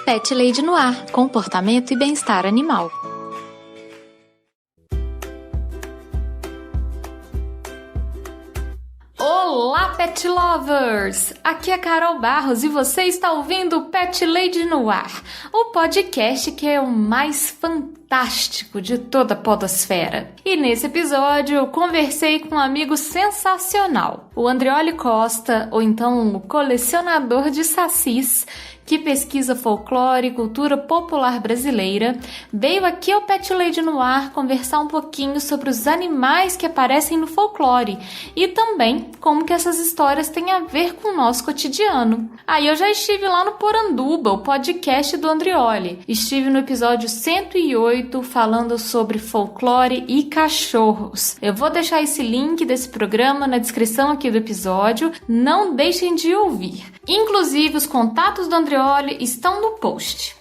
Pet Lady no Ar, comportamento e bem-estar animal. Olá, Pet Lovers! Aqui é Carol Barros e você está ouvindo o Pet Lady no Ar, o podcast que é o mais fantástico de toda a podosfera. E nesse episódio eu conversei com um amigo sensacional, o Andrioli Costa, ou então o colecionador de sacis, que pesquisa folclore e cultura popular brasileira, veio aqui ao Pet Lady no Ar conversar um pouquinho sobre os animais que aparecem no folclore e também como que essas histórias têm a ver com o nosso cotidiano. Aí eu já estive lá no Poranduba, o podcast do Andrioli. Estive no episódio 108 falando sobre folclore e cachorros. Eu vou deixar esse link desse programa na descrição aqui do episódio. Não deixem de ouvir. Inclusive, os contatos do Andrioli estão no post.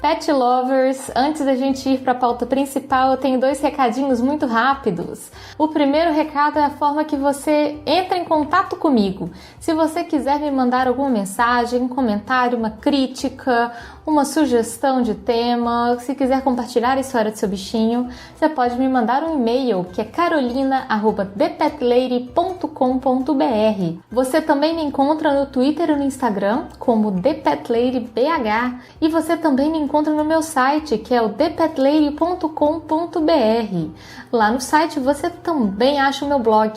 Pet Lovers, antes da gente ir para a pauta principal, eu tenho 2 recadinhos muito rápidos. O primeiro recado é a forma que você entra em contato comigo. Se você quiser me mandar alguma mensagem, um comentário, uma crítica, uma sugestão de tema, se quiser compartilhar a história do seu bichinho, você pode me mandar um e-mail que é carolina@thepetlady.com.br. Você também me encontra no Twitter e no Instagram como ThePetLadyBH e você também me encontra no meu site, que é o thepetlady.com.br. Lá no site você também acha o meu blog,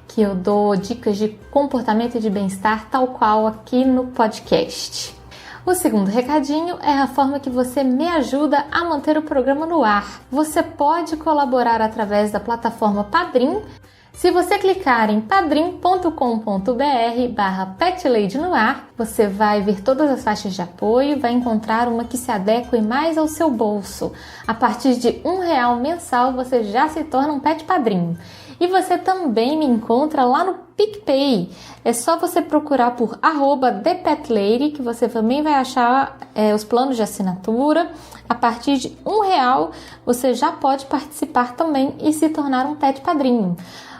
que eu dou dicas de comportamento e de bem-estar, tal qual aqui no podcast. O segundo recadinho é a forma que você me ajuda a manter o programa no ar. Você pode colaborar através da plataforma Padrim. Se você clicar em padrim.com.br/petladynoar, você vai ver todas as faixas de apoio e vai encontrar uma que se adeque mais ao seu bolso. A partir de R$1 mensal, você já se torna um pet padrinho. E você também me encontra lá no PicPay. É só você procurar por @ThePetLady, que você também vai achar os planos de assinatura. A partir de R$1, você já pode participar também e se tornar um pet padrinho.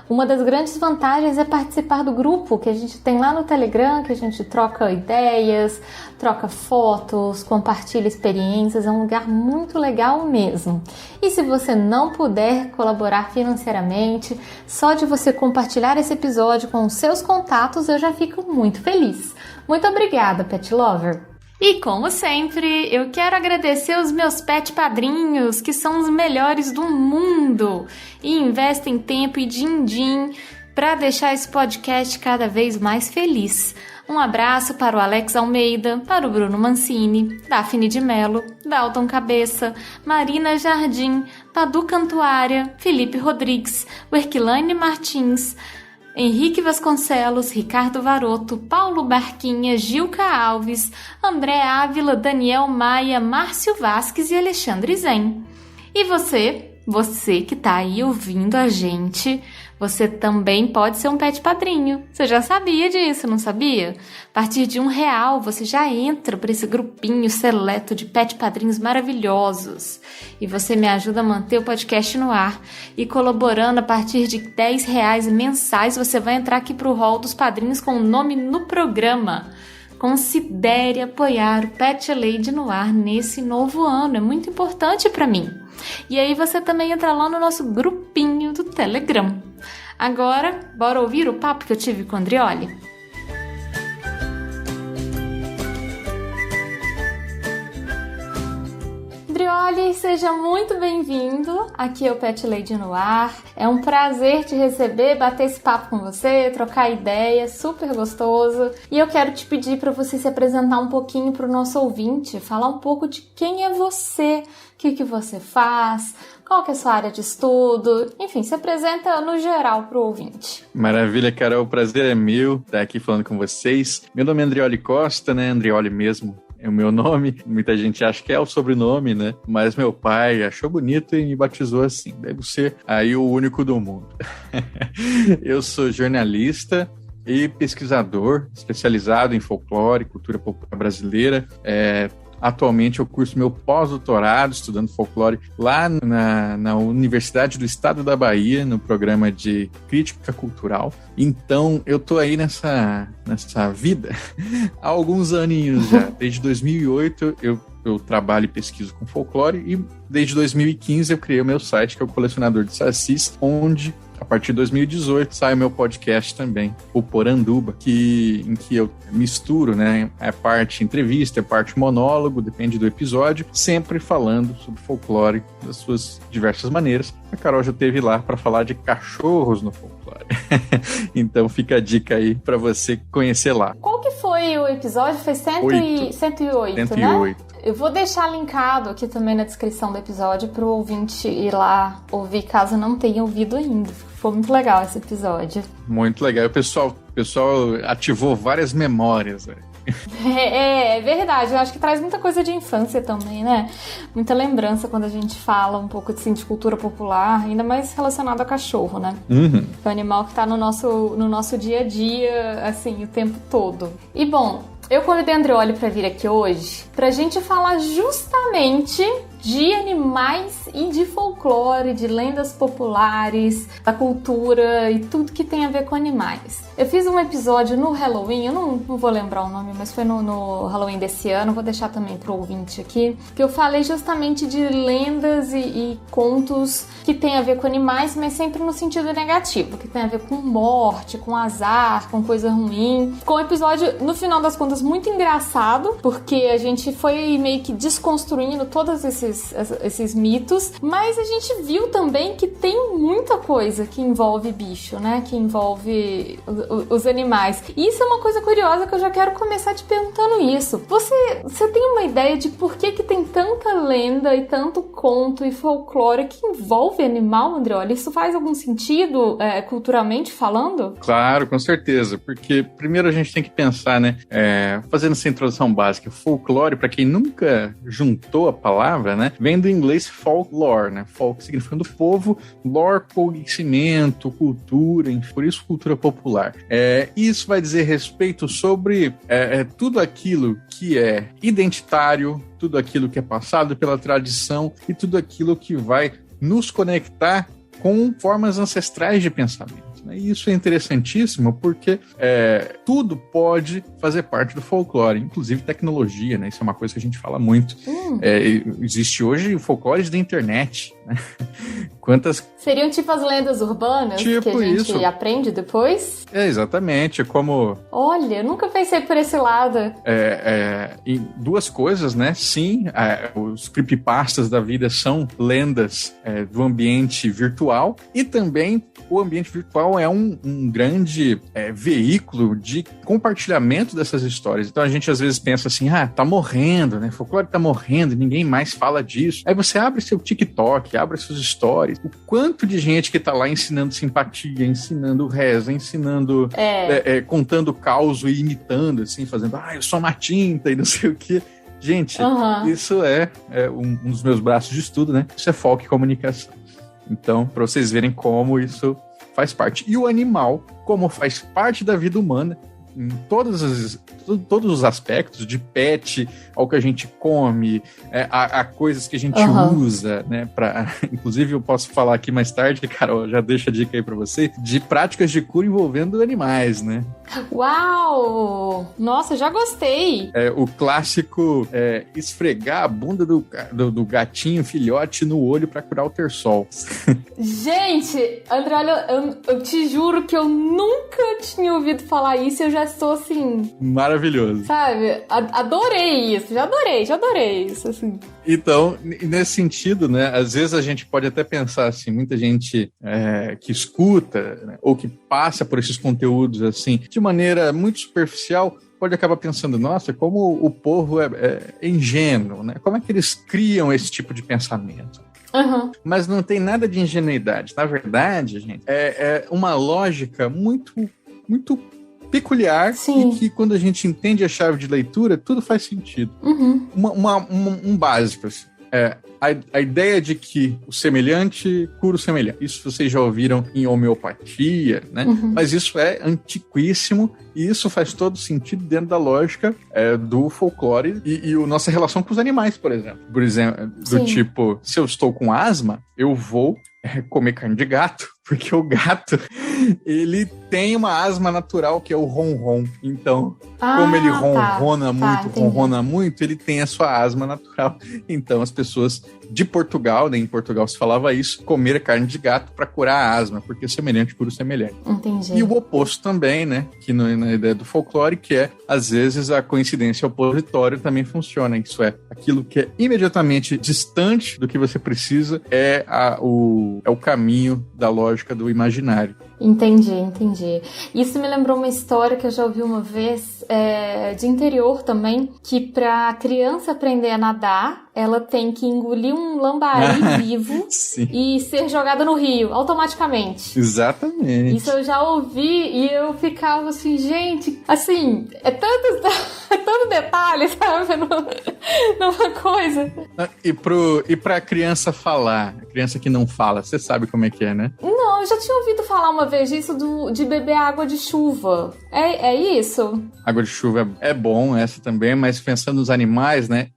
Uma das grandes vantagens é participar do grupo que a gente tem lá no Telegram, que a gente troca ideias, troca fotos, compartilha experiências, é um lugar muito legal mesmo. E se você não puder colaborar financeiramente, só de você compartilhar esse episódio com os seus contatos, eu já fico muito feliz. Muito obrigada, Pet Lover! E como sempre, eu quero agradecer os meus pet padrinhos, que são os melhores do mundo e investem tempo e din-din para deixar esse podcast cada vez mais feliz. Um abraço para o Alex Almeida, para o Bruno Mancini, Daphne de Mello, Dalton Cabeça, Marina Jardim, Padu Cantuária, Felipe Rodrigues, Werquilane Martins, Henrique Vasconcelos, Ricardo Varoto, Paulo Barquinha, Gilca Alves, André Ávila, Daniel Maia, Márcio Vasques e Alexandre Zen. E você que tá aí ouvindo a gente, você também pode ser um pet padrinho. Você já sabia disso, não sabia? A partir de R$1 você já entra para esse grupinho seleto de pet padrinhos maravilhosos. E você me ajuda a manter o podcast no ar. E colaborando a partir de R$10 mensais, você vai entrar aqui pro hall dos padrinhos com o nome no programa. Considere apoiar o Pet Lady no ar nesse novo ano, é muito importante para mim. E aí você também entra lá no nosso grupinho do Telegram. Agora, bora ouvir o papo que eu tive com o Andrioli? Andrioli, seja muito bem-vindo aqui ao Pet Lady no Ar. É um prazer te receber, bater esse papo com você, trocar ideias, super gostoso. E eu quero te pedir para você se apresentar um pouquinho para o nosso ouvinte, falar um pouco de quem é você, o que você faz, qual que é a sua área de estudo, enfim, se apresenta no geral para o ouvinte. Maravilha, Carol, o prazer é meu estar aqui falando com vocês. Meu nome é Andrioli Costa, né, Andrioli mesmo. É o meu nome, muita gente acha que é o sobrenome, né? Mas meu pai achou bonito e me batizou assim. Devo ser aí o único do mundo. Eu sou jornalista e pesquisador especializado em folclore, cultura popular brasileira. Atualmente eu curso meu pós-doutorado estudando folclore lá na Universidade do Estado da Bahia, no programa de Crítica Cultural. Então eu tô aí nessa vida há alguns aninhos já. Desde 2008 eu trabalho e pesquiso com folclore e desde 2015 eu criei o meu site, que é o Colecionador de Sacis, onde a partir de 2018 sai o meu podcast também, o Poranduba, em que eu misturo, né, a parte entrevista, a parte monólogo, depende do episódio, sempre falando sobre folclore das suas diversas maneiras. A Carol já esteve lá para falar de cachorros no folclore. Então fica a dica aí para você conhecer lá. Qual que foi o episódio? Foi 108, 108, né? Eu vou deixar linkado aqui também na descrição do episódio para o ouvinte ir lá ouvir, caso não tenha ouvido ainda. Foi muito legal esse episódio. Muito legal. O pessoal ativou várias memórias, velho. É verdade, eu acho que traz muita coisa de infância também, né? Muita lembrança quando a gente fala um pouco assim, de cultura popular, ainda mais relacionado a cachorro, né? Uhum. É um animal que tá no nosso dia a dia, assim, o tempo todo. E bom, eu convidei a Andreoli pra vir aqui hoje pra gente falar justamente de animais e de folclore, de lendas populares, da cultura e tudo que tem a ver com animais. Eu fiz um episódio no Halloween, eu não vou lembrar o nome, mas foi no Halloween desse ano, vou deixar também pro ouvinte aqui, que eu falei justamente de lendas e contos que tem a ver com animais, mas sempre no sentido negativo, que tem a ver com morte, com azar, com coisa ruim. Ficou um episódio, no final das contas, muito engraçado, porque a gente foi meio que desconstruindo todos esses mitos, mas a gente viu também que tem muita coisa que envolve bicho, né? Que envolve os animais. E isso é uma coisa curiosa que eu já quero começar te perguntando isso. Você tem uma ideia de por que tem tanta lenda e tanto conto e folclore que envolve animal, Andreoli? Isso faz algum sentido, culturalmente falando? Claro, com certeza, porque primeiro a gente tem que pensar, né, fazendo essa introdução básica, folclore, para quem nunca juntou a palavra, né, vem do inglês folklore, né, folk significando povo, lore, conhecimento, cultura, por isso cultura popular. Isso vai dizer respeito sobre tudo aquilo que é identitário, tudo aquilo que é passado pela tradição e tudo aquilo que vai nos conectar com formas ancestrais de pensamento. E isso é interessantíssimo porque tudo pode fazer parte do folclore, inclusive tecnologia, né? Isso é uma coisa que a gente fala muito. Existe hoje folclores da internet, né? Quantas... Seriam tipo as lendas urbanas que a gente aprende depois? Exatamente, como... Olha, eu nunca pensei por esse lado. E duas coisas, né? Sim, os creepypastas da vida são lendas do ambiente virtual e também o ambiente virtual é um grande veículo de compartilhamento dessas histórias. Então a gente às vezes pensa assim, tá morrendo, né? Folclore tá morrendo, ninguém mais fala disso. Aí você abre seu TikTok, abre suas stories, o quanto de gente que tá lá ensinando simpatia, ensinando reza, ensinando, contando caos e imitando, assim, fazendo, eu sou uma tinta e não sei o quê. Gente, isso é um dos meus braços de estudo, né? Isso é folk e comunicação. Então, para vocês verem como isso faz parte. E o animal, como faz parte da vida humana, em todos os aspectos, de pet ao que a gente come, a coisas que a gente usa, né? Inclusive, eu posso falar aqui mais tarde, Carol, já deixa a dica aí pra você, de práticas de cura envolvendo animais, né? Uau! Nossa, já gostei! O clássico esfregar a bunda do gatinho filhote no olho pra curar o terçol. Gente, André, olha, eu te juro que eu nunca tinha ouvido falar isso e eu já estou assim... Maravilhoso. Sabe? Adorei isso, já adorei isso, assim. Então, nesse sentido, né, às vezes a gente pode até pensar assim, muita gente que escuta, né, ou que passa por esses conteúdos assim, de maneira muito superficial, pode acabar pensando, nossa, como o povo é ingênuo, né? Como é que eles criam esse tipo de pensamento? Mas não tem nada de ingenuidade. Na verdade, gente, é uma lógica muito, muito peculiar. Sim. E que quando a gente entende a chave de leitura, tudo faz sentido. Um básico, assim. A ideia de que o semelhante cura o semelhante. Isso vocês já ouviram em homeopatia, né? Mas isso é antiquíssimo e isso faz todo sentido dentro da lógica do folclore e a nossa relação com os animais, por exemplo. Por exemplo, do tipo, se eu estou com asma, eu vou comer carne de gato, porque o gato, ele tem uma asma natural que é o ronron. Então, como ele ronrona muito, ele tem a sua asma natural. Então, as pessoas de Portugal, né, em Portugal se falava isso, comer carne de gato para curar a asma, porque semelhante cura o semelhante. Entendi. E o oposto também, né, que na ideia do folclore, que é, às vezes, a coincidência opositória também funciona. Isso é, aquilo que é imediatamente distante do que você precisa é o caminho da lógica do imaginário. Entendi. Isso me lembrou uma história que eu já ouvi uma vez, de interior também, que pra criança aprender a nadar, ela tem que engolir um lambari vivo e ser jogada no rio, automaticamente. Exatamente. Isso eu já ouvi e eu ficava assim, gente, assim, é tanto detalhe, sabe, numa coisa. E pra criança falar, a criança que não fala, você sabe como é que é, né? Não, eu já tinha ouvido falar uma vez disso de beber água de chuva. É isso? Água de chuva é bom, essa também, mas pensando nos animais, né,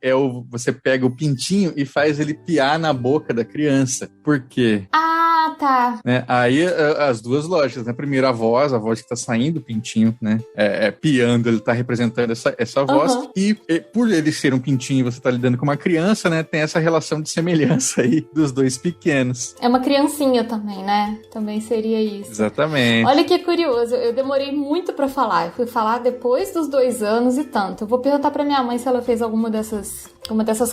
você pega o pintinho e faz ele piar na boca da criança. Por quê? Ah, tá. Né? Aí as duas lógicas, né? Primeiro a voz que tá saindo, o pintinho, né? Piando, ele tá representando essa voz. E por ele ser um pintinho e você tá lidando com uma criança, né? Tem essa relação de semelhança aí dos dois pequenos. É uma criancinha também, né? Também seria isso. Exatamente. Olha que curioso, eu demorei muito pra falar. Eu fui falar depois dos 2 anos e tanto. Eu vou perguntar pra minha mãe se ela fez alguma dessas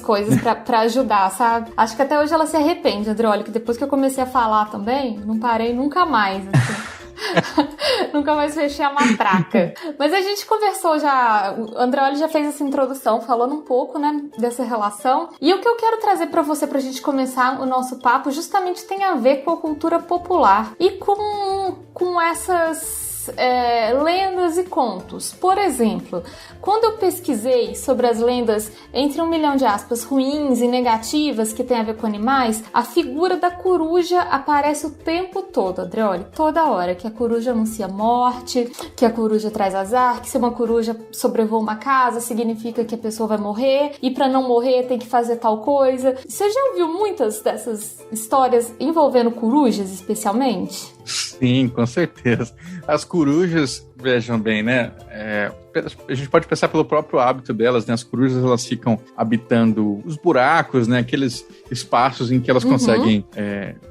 coisas pra ajudar, sabe? Acho que até hoje ela se arrepende, Andreoli, que depois que eu comecei a falar também, não parei nunca mais, assim. Nunca mais fechei a matraca. Mas a gente conversou já, o Andreoli já fez essa introdução, falando um pouco, né, dessa relação. E o que eu quero trazer pra você, pra gente começar o nosso papo, justamente tem a ver com a cultura popular e com essas lendas e contos. Por exemplo, quando eu pesquisei sobre as lendas, entre 1 milhão de aspas, ruins e negativas que tem a ver com animais, a figura da coruja aparece o tempo todo, Andreoli, toda hora, que a coruja anuncia morte, que a coruja traz azar, que se uma coruja sobrevoa uma casa, significa que a pessoa vai morrer, e pra não morrer tem que fazer tal coisa. Você já ouviu muitas dessas histórias envolvendo corujas, especialmente? Sim, com certeza. As corujas, vejam bem, né? A gente pode pensar pelo próprio hábito delas, né? As corujas, elas ficam habitando os buracos, né? Aqueles espaços em que elas conseguem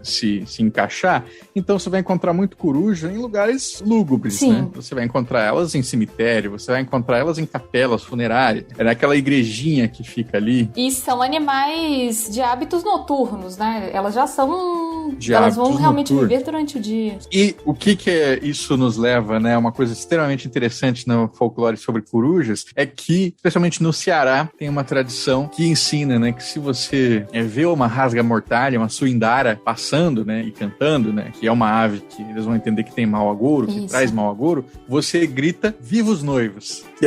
se encaixar. Então, você vai encontrar muito coruja em lugares lúgubres, né? Você vai encontrar elas em cemitério, você vai encontrar elas em capelas funerárias. É naquela igrejinha que fica ali. E são animais de hábitos noturnos, né? Elas já são... elas vão realmente viver durante o dia. E o que isso nos leva, né? Uma coisa extremamente interessante no folclore sobre corujas é que, especialmente no Ceará, tem uma tradição que ensina, né, que se você vê uma rasga-mortalha, uma suindara passando, né, e cantando, né, que é uma ave que eles vão entender que tem mau agouro, que traz mau agouro, você grita "Viva os noivos!" Que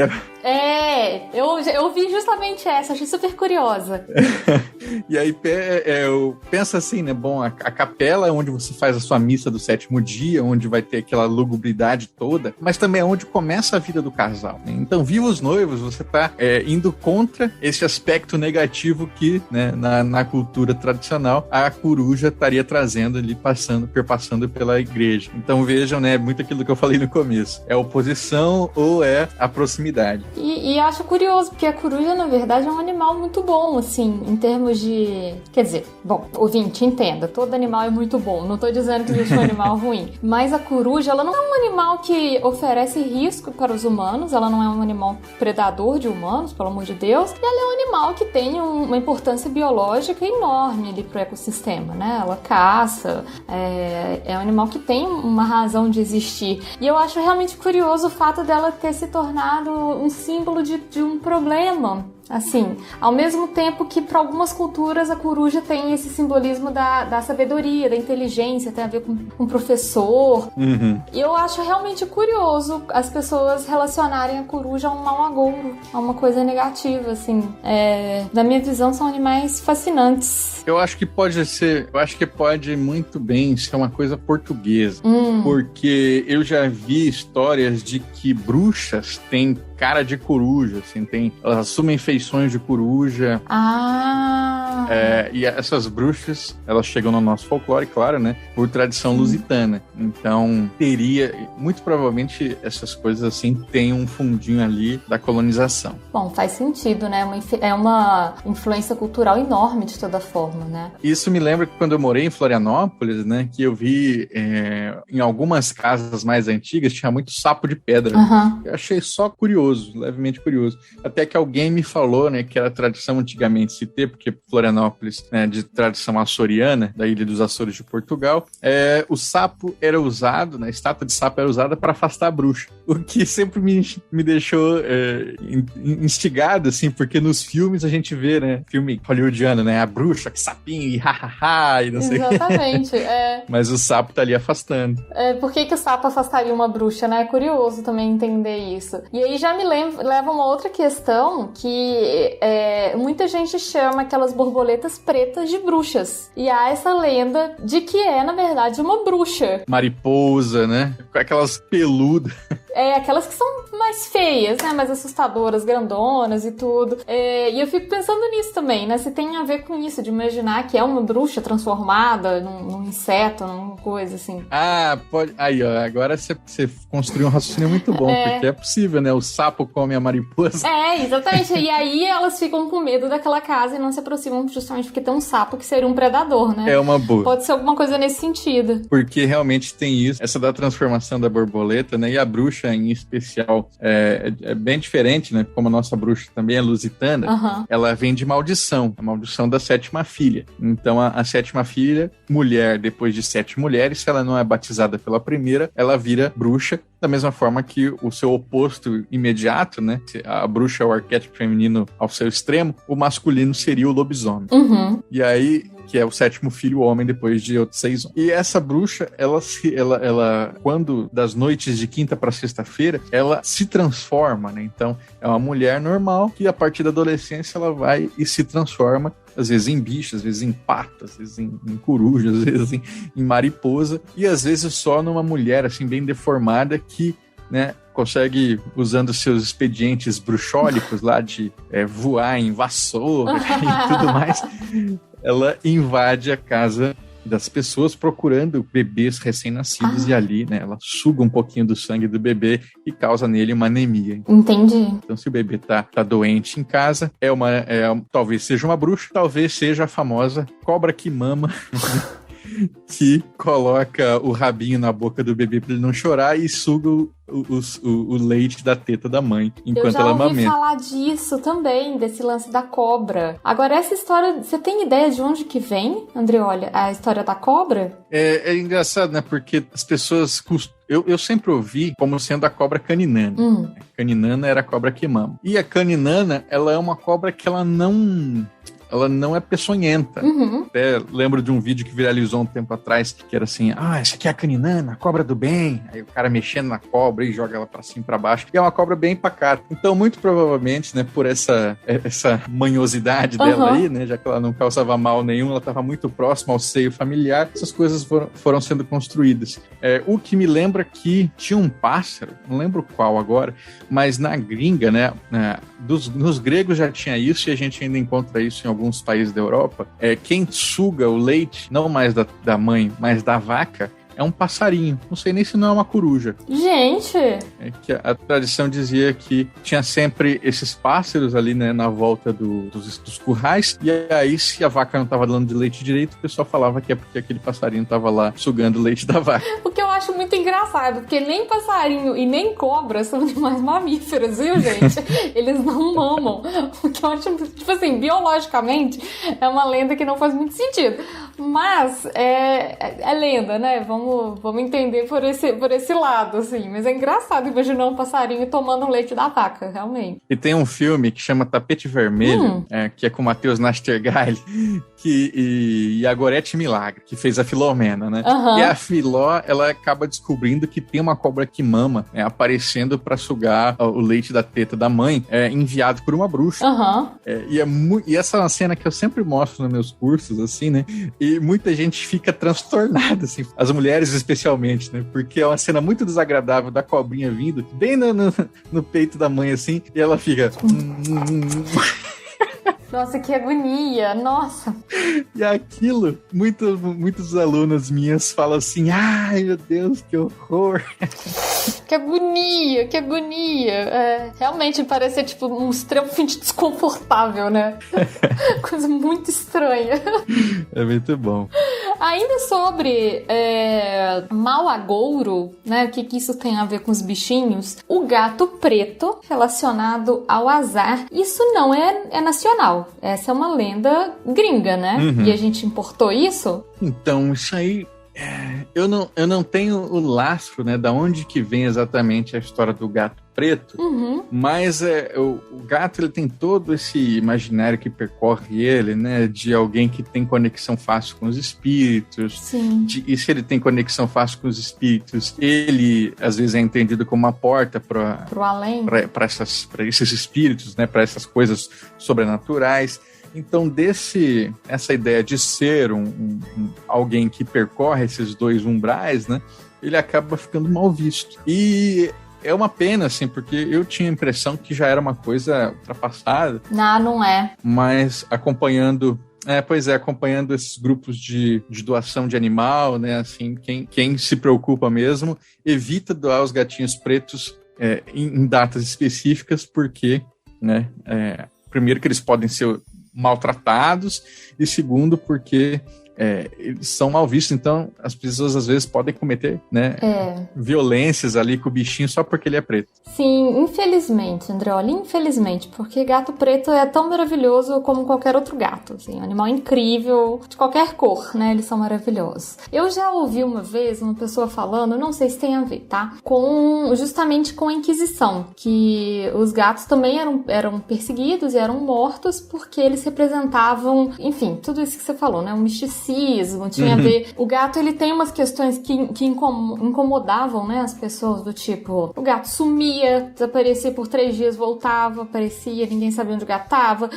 eu vi justamente essa, achei super curiosa. E aí eu penso assim, né, bom, a capela é onde você faz a sua missa do 7º dia, onde vai ter aquela lugubridade toda, mas também é onde começa a vida do casal, né? Então, viva os noivos, você tá indo contra esse aspecto negativo que, né, na cultura tradicional, a coruja estaria trazendo ali, perpassando pela igreja. Então, vejam, né, muito aquilo que eu falei no começo. É oposição ou é a proximidade? E acho curioso, porque a coruja, na verdade, é um animal muito bom, assim, em termos de... Quer dizer, bom, ouvinte, entenda, todo animal é muito bom, não tô dizendo que existe um animal ruim, mas a coruja, ela não é um animal que oferece risco para os humanos, ela não é um animal predador de humanos, pelo amor de Deus, e ela é um animal que tem uma importância biológica enorme ali pro ecossistema, né? Ela caça, é um animal que tem uma razão de existir. E eu acho realmente curioso o fato dela ter se tornado um símbolo de um problema Assim, ao mesmo tempo que para algumas culturas a coruja tem esse simbolismo da sabedoria, da inteligência, tem a ver com professor. E eu acho realmente curioso as pessoas relacionarem a coruja a um mau agouro, a uma coisa negativa, assim. Na minha visão, são animais fascinantes. Eu acho que pode muito bem ser uma coisa portuguesa, porque eu já vi histórias de que bruxas têm cara de coruja, assim, elas assumem feições de coruja. E essas bruxas, elas chegam no nosso folclore, claro, né, por tradição lusitana. Então, muito provavelmente, essas coisas assim, tem um fundinho ali da colonização. Bom, faz sentido, né, é uma influência cultural enorme de toda forma, né. Isso me lembra que quando eu morei em Florianópolis, né, que eu vi em algumas casas mais antigas, tinha muito sapo de pedra. Eu achei só curioso, levemente curioso. Até que alguém me falou, né, que era tradição antigamente se ter, porque Florianópolis, né, de tradição açoriana, da Ilha dos Açores de Portugal, o sapo era usado, né, a estátua de sapo era usada para afastar a bruxa. O que sempre me deixou instigado, assim, porque nos filmes a gente vê, né, filme hollywoodiano, né, a bruxa, que sapinho, e hahaha, e não sei o que. Exatamente, Mas o sapo tá ali afastando. Por que o sapo afastaria uma bruxa, né? É curioso também entender isso. E aí já me leva uma outra questão que muita gente chama aquelas borboletas pretas de bruxas. E há essa lenda de que na verdade, uma bruxa. Mariposa, né? Com aquelas peludas. Aquelas que são mais feias, né? Mais assustadoras, grandonas e tudo. E eu fico pensando nisso também, né? Se tem a ver com isso, de imaginar que é uma bruxa transformada num inseto, numa coisa assim. Pode. Aí, ó, agora você construiu um raciocínio muito bom, porque é possível, né? O sapo come a mariposa. Exatamente. E aí elas ficam com medo daquela casa e não se aproximam justamente porque tem um sapo que seria um predador, né? É uma boa. Pode ser alguma coisa nesse sentido. Porque realmente tem isso, essa da transformação da borboleta, né? E a bruxa em especial é bem diferente, né? Como a nossa bruxa também é lusitana, ela vem de maldição, a maldição da sétima filha. Então a sétima filha, mulher depois de 7 mulheres, se ela não é batizada pela primeira, ela vira bruxa, da mesma forma que o seu oposto imediato, né? A bruxa é o arquétipo feminino ao seu extremo, o masculino seria o lobisomem. E aí, que é o 7º filho, o homem, depois de outros 6 homens. E essa bruxa, ela quando das noites de quinta para sexta-feira, ela se transforma, né? Então, é uma mulher normal que a partir da adolescência ela vai e se transforma, às vezes em bicho, às vezes em pato, às vezes em coruja, às vezes em mariposa, e às vezes só numa mulher, assim, bem deformada que, né, consegue, usando seus expedientes bruxólicos lá de voar em vassoura e tudo mais, ela invade a casa das pessoas procurando bebês recém-nascidos e ali, né, ela suga um pouquinho do sangue do bebê e causa nele uma anemia. Entendi. Então, se o bebê tá doente em casa, talvez seja uma bruxa, talvez seja a famosa cobra que mama, que coloca o rabinho na boca do bebê para ele não chorar e suga o leite da teta da mãe enquanto ela amamenta. Eu já ouvi falar disso também, desse lance da cobra. Agora, essa história, você tem ideia de onde que vem, Andreoli, a história da cobra? É engraçado, né? Porque as pessoas... Eu sempre ouvi como sendo a cobra caninana. Caninana era a cobra que mama. E a caninana, ela é uma cobra que ela não é peçonhenta. Até lembro de um vídeo que viralizou um tempo atrás, que era assim, essa aqui é a caninana, a cobra do bem. Aí o cara mexendo na cobra e joga ela pra cima e pra baixo. E é uma cobra bem pacata. Então, muito provavelmente, né, por essa manhosidade dela aí, né, já que ela não causava mal nenhum, ela estava muito próxima ao seio familiar, essas coisas foram sendo construídas. O que me lembra que tinha um pássaro, não lembro qual agora, mas na gringa, né, nos gregos já tinha isso, e a gente ainda encontra isso em alguns países da Europa. Quem suga o leite, não mais da mãe, mas da vaca, é um passarinho. Não sei nem se não é uma coruja. Gente! Que a tradição dizia que tinha sempre esses pássaros ali, né, na volta dos currais, e aí, se a vaca não estava dando de leite direito, o pessoal falava que é porque aquele passarinho estava lá sugando o leite da vaca. O que eu acho muito engraçado, porque nem passarinho e nem cobra são animais mamíferos, viu, gente? Eles não mamam. O que eu acho, tipo assim, biologicamente, é uma lenda que não faz muito sentido. Mas é lenda, né? Vamos entender por esse lado, assim. Mas é engraçado imaginar um passarinho tomando leite da vaca, realmente. E tem um filme que chama Tapete Vermelho, que é com o Matheus Nastergaile, e a Gorete Milagre, que fez a Filomena, né? Uhum. E a Filó, ela acaba descobrindo que tem uma cobra que mama, aparecendo pra sugar o leite da teta da mãe, enviado por uma bruxa. Uhum. E essa é uma cena que eu sempre mostro nos meus cursos, assim, né? E muita gente fica transtornada, assim, as mulheres especialmente, né? Porque é uma cena muito desagradável da cobrinha vindo bem no peito da mãe, assim, e ela fica... Nossa, que agonia, nossa. E aquilo, muitos alunas minhas falam assim, ai meu Deus, que horror. Que agonia, que agonia. Realmente parece ser tipo um extremamente desconfortável, né? Coisa muito estranha. É muito bom. Ainda sobre mau agouro, né? O que isso tem a ver com os bichinhos? O gato preto relacionado ao azar. Isso não é nacional. Essa é uma lenda gringa, né? Uhum. E a gente importou isso? Então, isso aí... Eu não tenho o lastro, né? Da onde que vem exatamente a história do gato preto, mas o gato, ele tem todo esse imaginário que percorre ele, né? De alguém que tem conexão fácil com os espíritos. Sim. E se ele tem conexão fácil com os espíritos, ele às vezes é entendido como uma porta para Pro além. Para esses espíritos, né? Para essas coisas sobrenaturais. Então, essa ideia de ser alguém que percorre esses dois umbrais, né, ele acaba ficando mal visto. E é uma pena, assim, porque eu tinha a impressão que já era uma coisa ultrapassada. Não é. Mas acompanhando esses grupos de doação de animal, né, assim, quem se preocupa mesmo, evita doar os gatinhos pretos em datas específicas, porque, né, primeiro que eles podem ser maltratados, e segundo porque eles são mal vistos, então as pessoas às vezes podem cometer, né, violências ali com o bichinho só porque ele é preto. Sim, infelizmente, Andreoli, infelizmente, porque gato preto é tão maravilhoso como qualquer outro gato, assim, um animal incrível, de qualquer cor, né, eles são maravilhosos. Eu já ouvi uma vez uma pessoa falando, não sei se tem a ver, tá, justamente com a Inquisição, que os gatos também eram perseguidos e eram mortos porque eles representavam, enfim, tudo isso que você falou, né, um misticismo, tinha a ver, o gato, ele tem umas questões que incomodavam, né, as pessoas, do tipo, o gato sumia, desaparecia por 3 dias, voltava, aparecia, ninguém sabia onde o gato tava.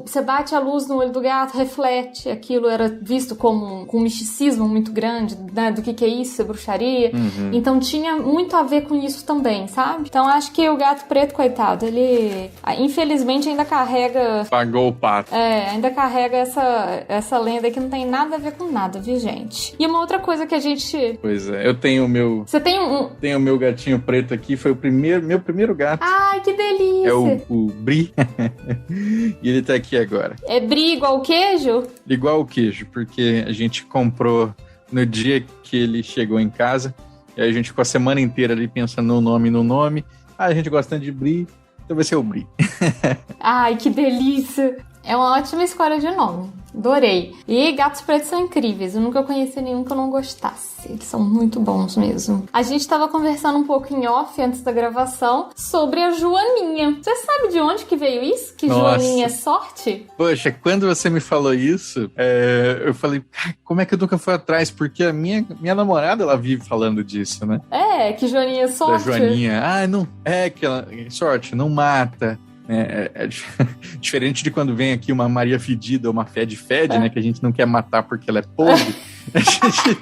Você bate a luz no olho do gato, reflete, aquilo era visto como um misticismo muito grande, né, do que é isso, é bruxaria. Então tinha muito a ver com isso também, sabe? Então acho que o gato preto, coitado, ele infelizmente ainda carrega... Pagou o pato. Ainda carrega essa lenda que não tem nada a ver com nada, viu, gente? E uma outra coisa que a gente... Pois é, eu tenho o meu... Você tem Tenho o meu gatinho preto aqui, foi meu primeiro gato. Ai, que delícia! É o Bri. E ele tá aqui agora. É Bri igual queijo? Igual o queijo, porque a gente comprou no dia que ele chegou em casa, e aí a gente ficou a semana inteira ali pensando no nome. A gente gosta de Bri, então vai ser o Bri. Ai, que delícia! É uma ótima escolha de nome. Adorei. E gatos pretos são incríveis. Eu nunca conheci nenhum que eu não gostasse. Eles são muito bons mesmo. A gente tava conversando um pouco em off antes da gravação sobre a Joaninha. Você sabe de onde que veio isso? Que Nossa. Joaninha é sorte? Poxa, quando você me falou isso, eu falei, como é que eu nunca fui atrás? Porque a minha namorada, ela vive falando disso, né? Que Joaninha é sorte. Da Joaninha. Não, que ela, sorte, não mata. Diferente de quando vem aqui uma Maria Fedida ou uma Fede, né? Que a gente não quer matar porque ela é podre. A gente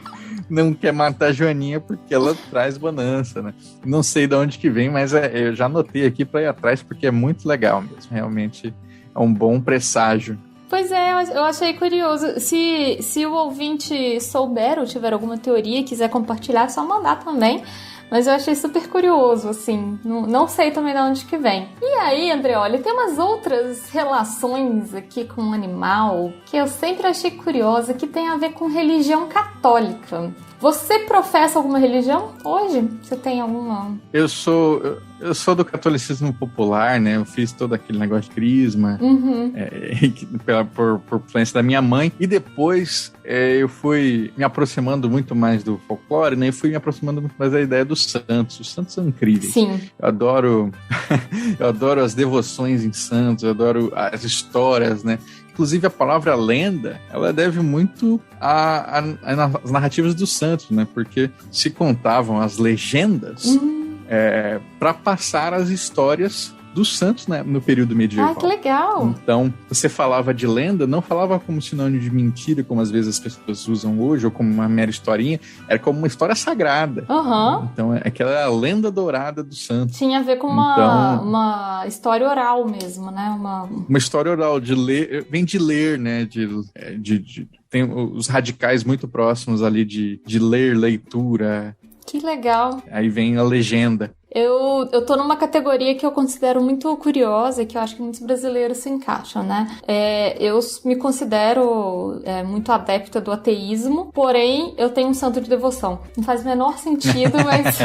não quer matar a Joaninha porque ela traz bonança, né? Não sei de onde que vem, mas eu já anotei aqui para ir atrás porque é muito legal mesmo. Realmente é um bom presságio. Pois é, eu achei curioso. Se o ouvinte souber ou tiver alguma teoria e quiser compartilhar, é só mandar também. Mas eu achei super curioso, assim. Não sei também de onde que vem. E aí, Andreoli, tem umas outras relações aqui com o animal que eu sempre achei curiosa, que tem a ver com religião católica. Você professa alguma religião hoje? Você tem alguma? Eu sou do catolicismo popular, né? Eu fiz todo aquele negócio de crisma, por influência da minha mãe. E depois eu fui me aproximando muito mais do folclore, né? E fui me aproximando muito mais da ideia dos santos. Os santos são incríveis. Sim. Eu adoro as devoções em santos, eu adoro as histórias, né? Inclusive, a palavra lenda, ela deve muito às narrativas dos santos, né? Porque se contavam as legendas para passar as histórias dos santos, né, no período medieval. Ah, que legal! Então, você falava de lenda, não falava como sinônimo de mentira, como às vezes as pessoas usam hoje, ou como uma mera historinha, era como uma história sagrada. Então, aquela era a lenda dourada do santo. Tinha a ver com uma história oral mesmo, né? Uma história oral, de ler, vem de ler, né, tem os radicais muito próximos ali de ler, leitura. Que legal! Aí vem a legenda. Eu tô numa categoria que eu considero muito curiosa e que eu acho que muitos brasileiros se encaixam, né? Eu me considero muito adepta do ateísmo, porém eu tenho um santo de devoção. Não faz o menor sentido, mas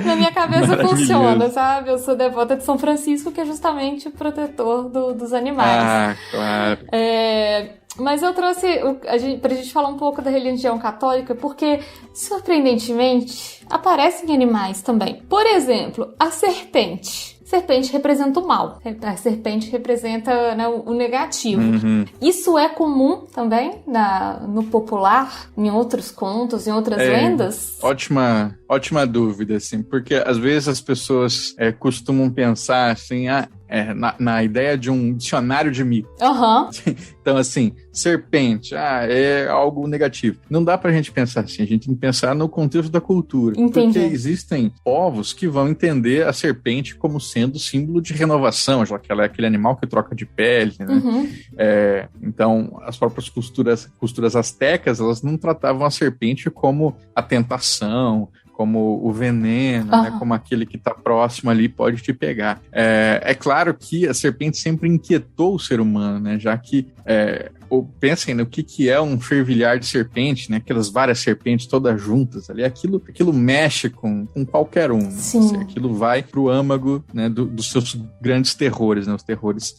na minha cabeça funciona, sabe? Eu sou devota de São Francisco, que é justamente o protetor dos animais. Ah, claro. Mas eu trouxe pra gente falar um pouco da religião católica, porque, surpreendentemente, aparecem animais também. Por exemplo, a serpente. Serpente representa o mal. A serpente representa, né, o negativo. Isso é comum também no popular, em outros contos, em outras lendas? Ótima dúvida, assim, porque às vezes as pessoas costumam pensar assim, na ideia de um dicionário de mito. Então, assim, serpente, é algo negativo. Não dá pra gente pensar assim, a gente tem que pensar no contexto da cultura. Entendi. Porque existem povos que vão entender a serpente como sendo símbolo de renovação, já que ela é aquele animal que troca de pele, né? Então, as próprias culturas astecas, elas não tratavam a serpente como a tentação, como o veneno, né? Como aquele que está próximo ali pode te pegar. É claro que a serpente sempre inquietou o ser humano, né? Já que pensem no que é um fervilhar de serpente, né? Aquelas várias serpentes todas juntas ali, aquilo mexe com qualquer um. Sim. Assim, aquilo vai pro âmago, né, dos seus grandes terrores, né? Os terrores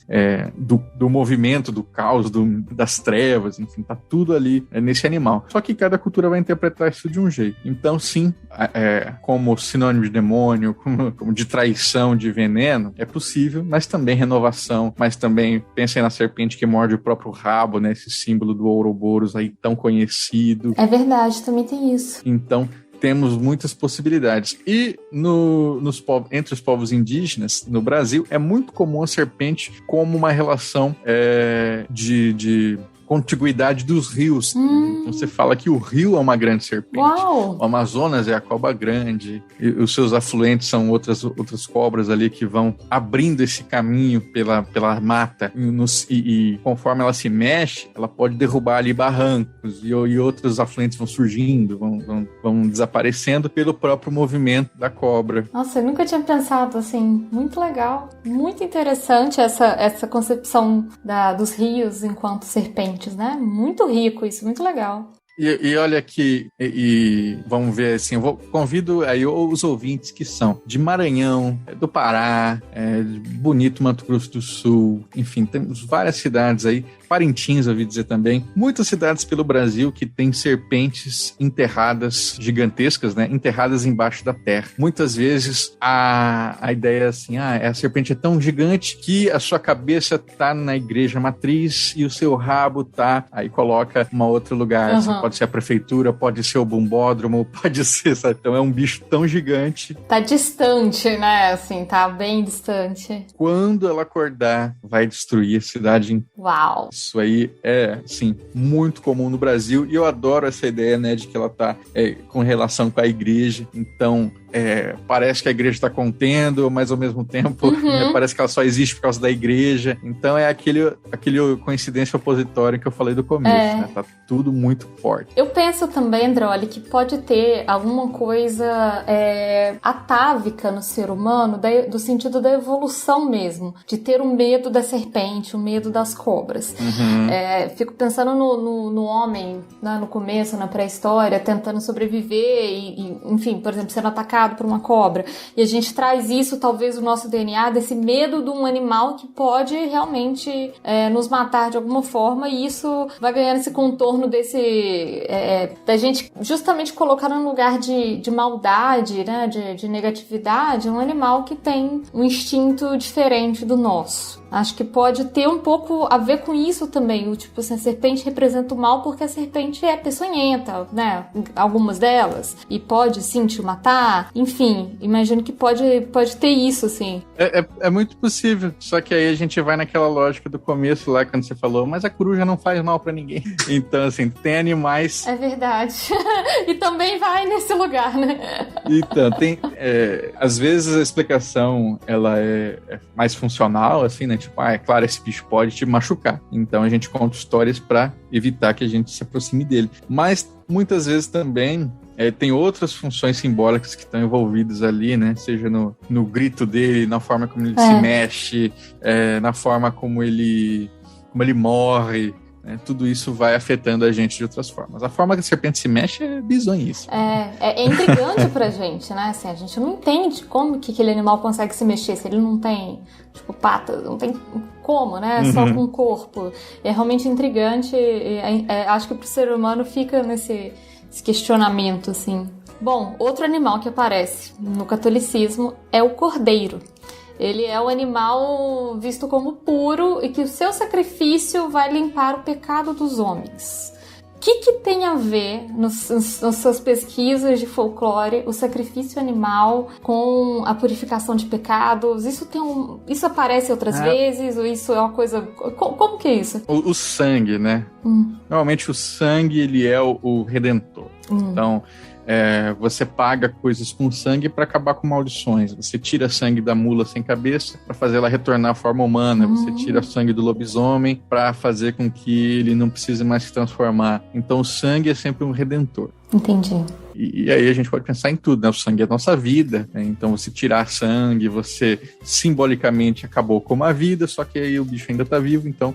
do movimento, do caos, das trevas, enfim, tá tudo ali nesse animal. Só que cada cultura vai interpretar isso de um jeito. Então, sim, como sinônimo de demônio, como de traição, de veneno, é possível, mas também renovação, mas também pensem na serpente que morde o próprio rabo, né? Esse símbolo do Ouroboros aí tão conhecido. É verdade, também tem isso. Então, temos muitas possibilidades. E entre os povos indígenas, no Brasil, é muito comum a serpente como uma relação de contiguidade dos rios. Então você fala que o rio é uma grande serpente. Uau. O Amazonas é a cobra grande, e os seus afluentes são outras cobras ali que vão abrindo esse caminho pela mata, e conforme ela se mexe, ela pode derrubar ali barrancos, e outros afluentes vão surgindo, vão desaparecendo pelo próprio movimento da cobra. Nossa, eu nunca tinha pensado assim. Muito legal, muito interessante essa concepção dos rios enquanto serpentes, né? Muito rico isso, muito legal. E olha aqui, vamos ver assim, convido aí os ouvintes que são de Maranhão, do Pará, de Bonito, Mato Grosso do Sul, enfim, temos várias cidades aí, Parintins, ouvi dizer também, muitas cidades pelo Brasil que tem serpentes enterradas, gigantescas, né, enterradas embaixo da terra. Muitas vezes a ideia é assim, a serpente é tão gigante que a sua cabeça tá na igreja matriz e o seu rabo tá, aí coloca em outro lugar, assim, pode ser a prefeitura, pode ser o bumbódromo, pode ser, sabe? Então é um bicho tão gigante. Tá distante, né, assim, tá bem distante. Quando ela acordar, vai destruir a cidade inteira. Uau! Isso aí é, sim, muito comum no Brasil, e eu adoro essa ideia, né, de que ela tá com relação com a igreja. Então, parece que a igreja está contendo, mas ao mesmo tempo parece que ela só existe por causa da igreja. Então é aquele coincidência opositória que eu falei do começo, né? Tá tudo muito forte. Eu penso também, Androli, que pode ter alguma coisa atávica no ser humano, do sentido da evolução mesmo, de ter o medo da serpente, o medo das cobras. Fico pensando no homem, né, no começo, na pré-história, tentando sobreviver enfim, por exemplo, sendo atacado por uma cobra. E a gente traz isso, talvez, o nosso DNA, desse medo de um animal que pode realmente nos matar de alguma forma, e isso vai ganhando esse contorno da gente justamente colocar num lugar de maldade, né, de negatividade, um animal que tem um instinto diferente do nosso. Acho que pode ter um pouco a ver com isso também. Tipo assim, a serpente representa o mal porque a serpente é peçonhenta, né? Algumas delas. E pode, sim, te matar. Enfim, imagino que pode ter isso, assim. É muito possível. Só que aí a gente vai naquela lógica do começo lá, quando você falou, mas a coruja não faz mal pra ninguém. Então, assim, tem animais... É verdade. E também vai nesse lugar, né? Então, às vezes a explicação, ela é mais funcional, assim, né? Tipo, é claro, esse bicho pode te machucar. Então a gente conta histórias pra evitar que a gente se aproxime dele. Mas muitas vezes também tem outras funções simbólicas que estão envolvidas ali, né? Seja no grito dele, na forma como ele se mexe, na forma como ele morre. Tudo isso vai afetando a gente de outras formas. A forma que a serpente se mexe é bizonhice. É intrigante pra gente, né? Assim, a gente não entende como que aquele animal consegue se mexer, se ele não tem, tipo, patas, não tem como, né? Só com o corpo. É realmente intrigante acho que pro ser humano fica nesse questionamento, assim. Bom, outro animal que aparece no catolicismo é o cordeiro. Ele é o animal visto como puro e que o seu sacrifício vai limpar o pecado dos homens. O que tem a ver, nas suas pesquisas de folclore, o sacrifício animal com a purificação de pecados? Isso aparece outras vezes? Ou isso é uma coisa... Como que é isso? O sangue, né? Normalmente o sangue, ele é o redentor. Então... você paga coisas com sangue para acabar com maldições. Você tira sangue da mula sem cabeça para fazer ela retornar à forma humana. Você tira sangue do lobisomem para fazer com que ele não precise mais se transformar. Então o sangue é sempre um redentor. Entendi. E aí a gente pode pensar em tudo, né? O sangue é a nossa vida, né? Então você tirar sangue, você simbolicamente acabou com uma vida, só que aí o bicho ainda está vivo, então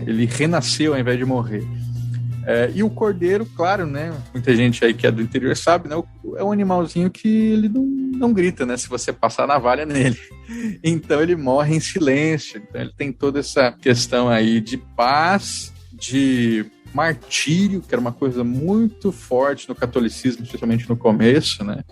ele renasceu ao invés de morrer. E o cordeiro, claro, né? Muita gente aí que é do interior sabe, né? É um animalzinho que ele não grita, né? Se você passar a navalha nele. Então ele morre em silêncio. Então ele tem toda essa questão aí de paz, de martírio, que era uma coisa muito forte no catolicismo, especialmente no começo, né?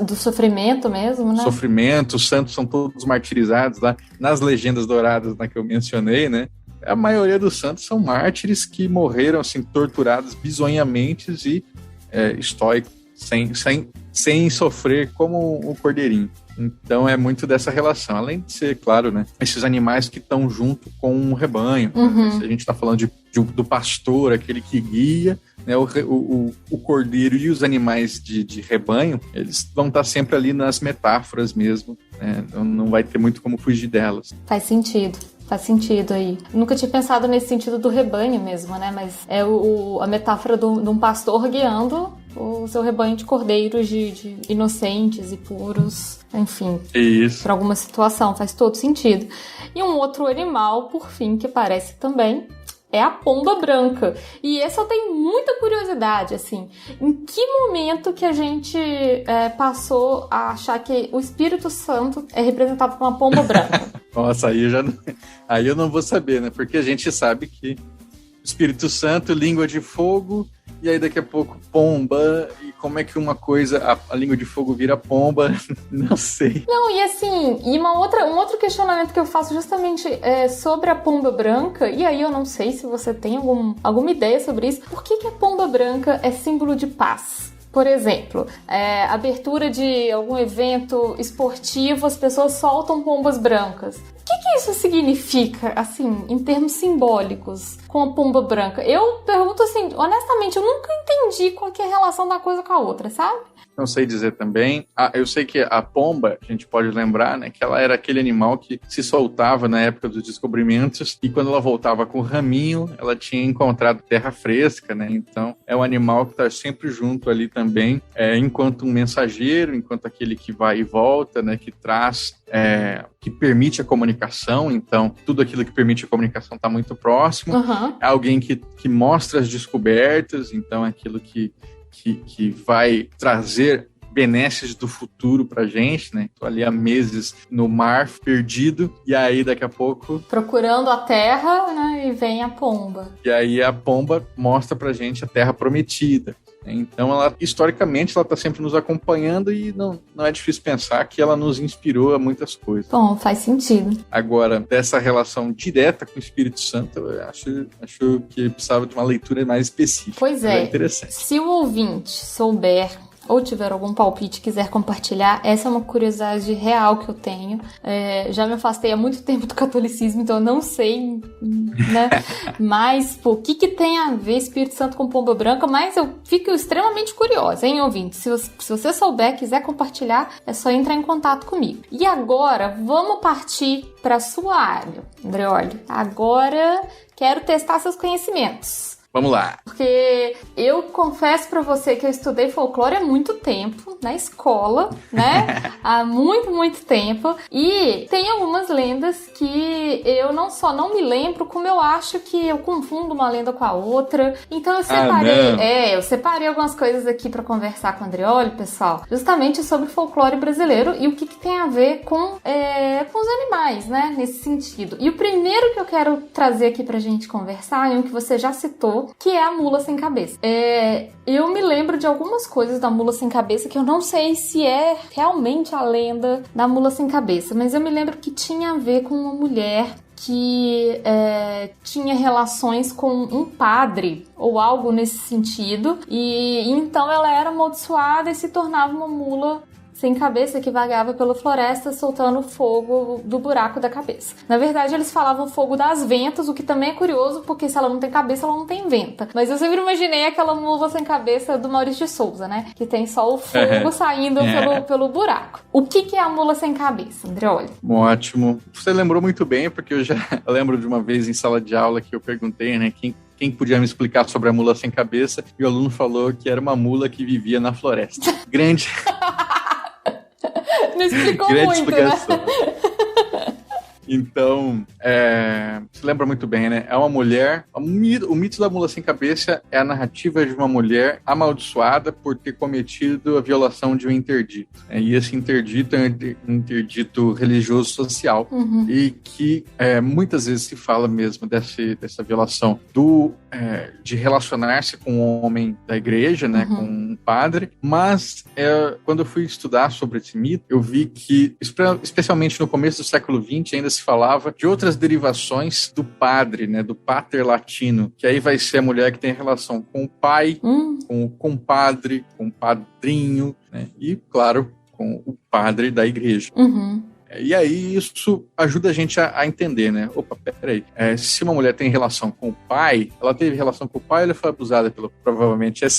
Do sofrimento mesmo, né? Sofrimento, os santos são todos martirizados lá nas legendas douradas, né, que eu mencionei, né? A maioria dos santos são mártires que morreram assim, torturados bizonhamente e estoicos, sem sofrer como um cordeirinho. Então é muito dessa relação. Além de ser, claro, né, esses animais que estão junto com um rebanho. Se a gente está falando do pastor, aquele que guia, né, o cordeiro e os animais de rebanho, eles vão estar sempre ali nas metáforas mesmo. Né? Não vai ter muito como fugir delas. Faz sentido aí. Nunca tinha pensado nesse sentido do rebanho mesmo, né? Mas é a metáfora de um pastor guiando o seu rebanho de cordeiros de inocentes e puros, enfim. Isso. Para alguma situação, faz todo sentido. E um outro animal, por fim, que aparece também, é a pomba branca. E esse eu tenho muita curiosidade, assim. Em que momento que a gente passou a achar que o Espírito Santo é representado por uma pomba branca? Nossa, aí eu não vou saber, né? Porque a gente sabe que Espírito Santo, língua de fogo, e aí daqui a pouco pomba, e como é que uma coisa, a língua de fogo vira pomba, não sei. Não, e assim, um outro questionamento que eu faço justamente sobre a pomba branca, e aí eu não sei se você tem alguma ideia sobre isso, por que a pomba branca é símbolo de paz? Por exemplo, abertura de algum evento esportivo, as pessoas soltam pombas brancas. O que isso significa, assim, em termos simbólicos, com a pomba branca? Eu pergunto assim, honestamente, eu nunca entendi qual que é a relação da coisa com a outra, sabe? Não sei dizer também. Eu sei que a pomba, a gente pode lembrar, né, que ela era aquele animal que se soltava na época dos descobrimentos e quando ela voltava com o raminho, ela tinha encontrado terra fresca, né? Então, é um animal que está sempre junto ali também, enquanto um mensageiro, enquanto aquele que vai e volta, né, que traz que permite a comunicação, então tudo aquilo que permite a comunicação está muito próximo. É alguém que mostra as descobertas, então é aquilo que vai trazer benesses do futuro pra gente, né? Tô ali há meses no mar, perdido, e aí daqui a pouco... procurando a terra, né? E vem a pomba. E aí a pomba mostra pra gente a terra prometida. Então, historicamente, ela está sempre nos acompanhando e não é difícil pensar que ela nos inspirou a muitas coisas. Bom, faz sentido. Agora, dessa relação direta com o Espírito Santo, eu acho que precisava de uma leitura mais específica. Pois é. Interessante. Se o ouvinte souber ou tiver algum palpite e quiser compartilhar, essa é uma curiosidade real que eu tenho. Já me afastei há muito tempo do catolicismo, então eu não sei, né? Mas, pô, o que tem a ver Espírito Santo com pomba branca? Mas eu fico extremamente curiosa, hein, ouvinte? Se você souber, quiser compartilhar, é só entrar em contato comigo. E agora, vamos partir para a sua área, Andreoli. Agora, quero testar seus conhecimentos. Vamos lá. Porque eu confesso pra você que eu estudei folclore há muito tempo, na escola, né? Há muito, muito tempo. E tem algumas lendas que eu não só não me lembro, como eu acho que eu confundo uma lenda com a outra. Então eu separei, eu separei algumas coisas aqui pra conversar com o Andreoli, pessoal, justamente sobre folclore brasileiro e o que tem a ver com os animais, né? Nesse sentido. E o primeiro que eu quero trazer aqui pra gente conversar é um que você já citou, que é a mula sem cabeça. Eu me lembro de algumas coisas da mula sem cabeça que eu não sei se é realmente a lenda da mula sem cabeça, mas eu me lembro que tinha a ver com uma mulher que tinha relações com um padre ou algo nesse sentido, e então ela era amaldiçoada e se tornava uma mula sem cabeça que vagava pela floresta soltando fogo do buraco da cabeça. Na verdade, eles falavam fogo das ventas, o que também é curioso, porque se ela não tem cabeça, ela não tem venta. Mas eu sempre imaginei aquela mula sem cabeça do Maurício de Souza, né? Que tem só o fogo saindo pelo buraco. O que é a mula sem cabeça, Andreoli? Ótimo. Você lembrou muito bem, porque eu lembro de uma vez em sala de aula que eu perguntei, né, quem podia me explicar sobre a mula sem cabeça, e o aluno falou que era uma mula que vivia na floresta. Grande... Não explicou grande muito, explicação. né? Então, você lembra muito bem, né? É uma mulher... O mito da mula sem cabeça é a narrativa de uma mulher amaldiçoada por ter cometido a violação de um interdito. E esse interdito é um interdito religioso-social. E que muitas vezes se fala mesmo dessa violação de relacionar-se com um homem da igreja, né? Com um padre. Mas, quando eu fui estudar sobre esse mito, eu vi que, especialmente no começo do século XX, ainda se falava de outras derivações do padre, né, do pater latino, que aí vai ser a mulher que tem relação com o pai, com o compadre, com o padrinho, né, e, claro, com o padre da igreja. E aí isso ajuda a gente a entender, né? Opa, peraí. Se uma mulher tem relação com o pai, ela teve relação com o pai, ela foi abusada provavelmente essa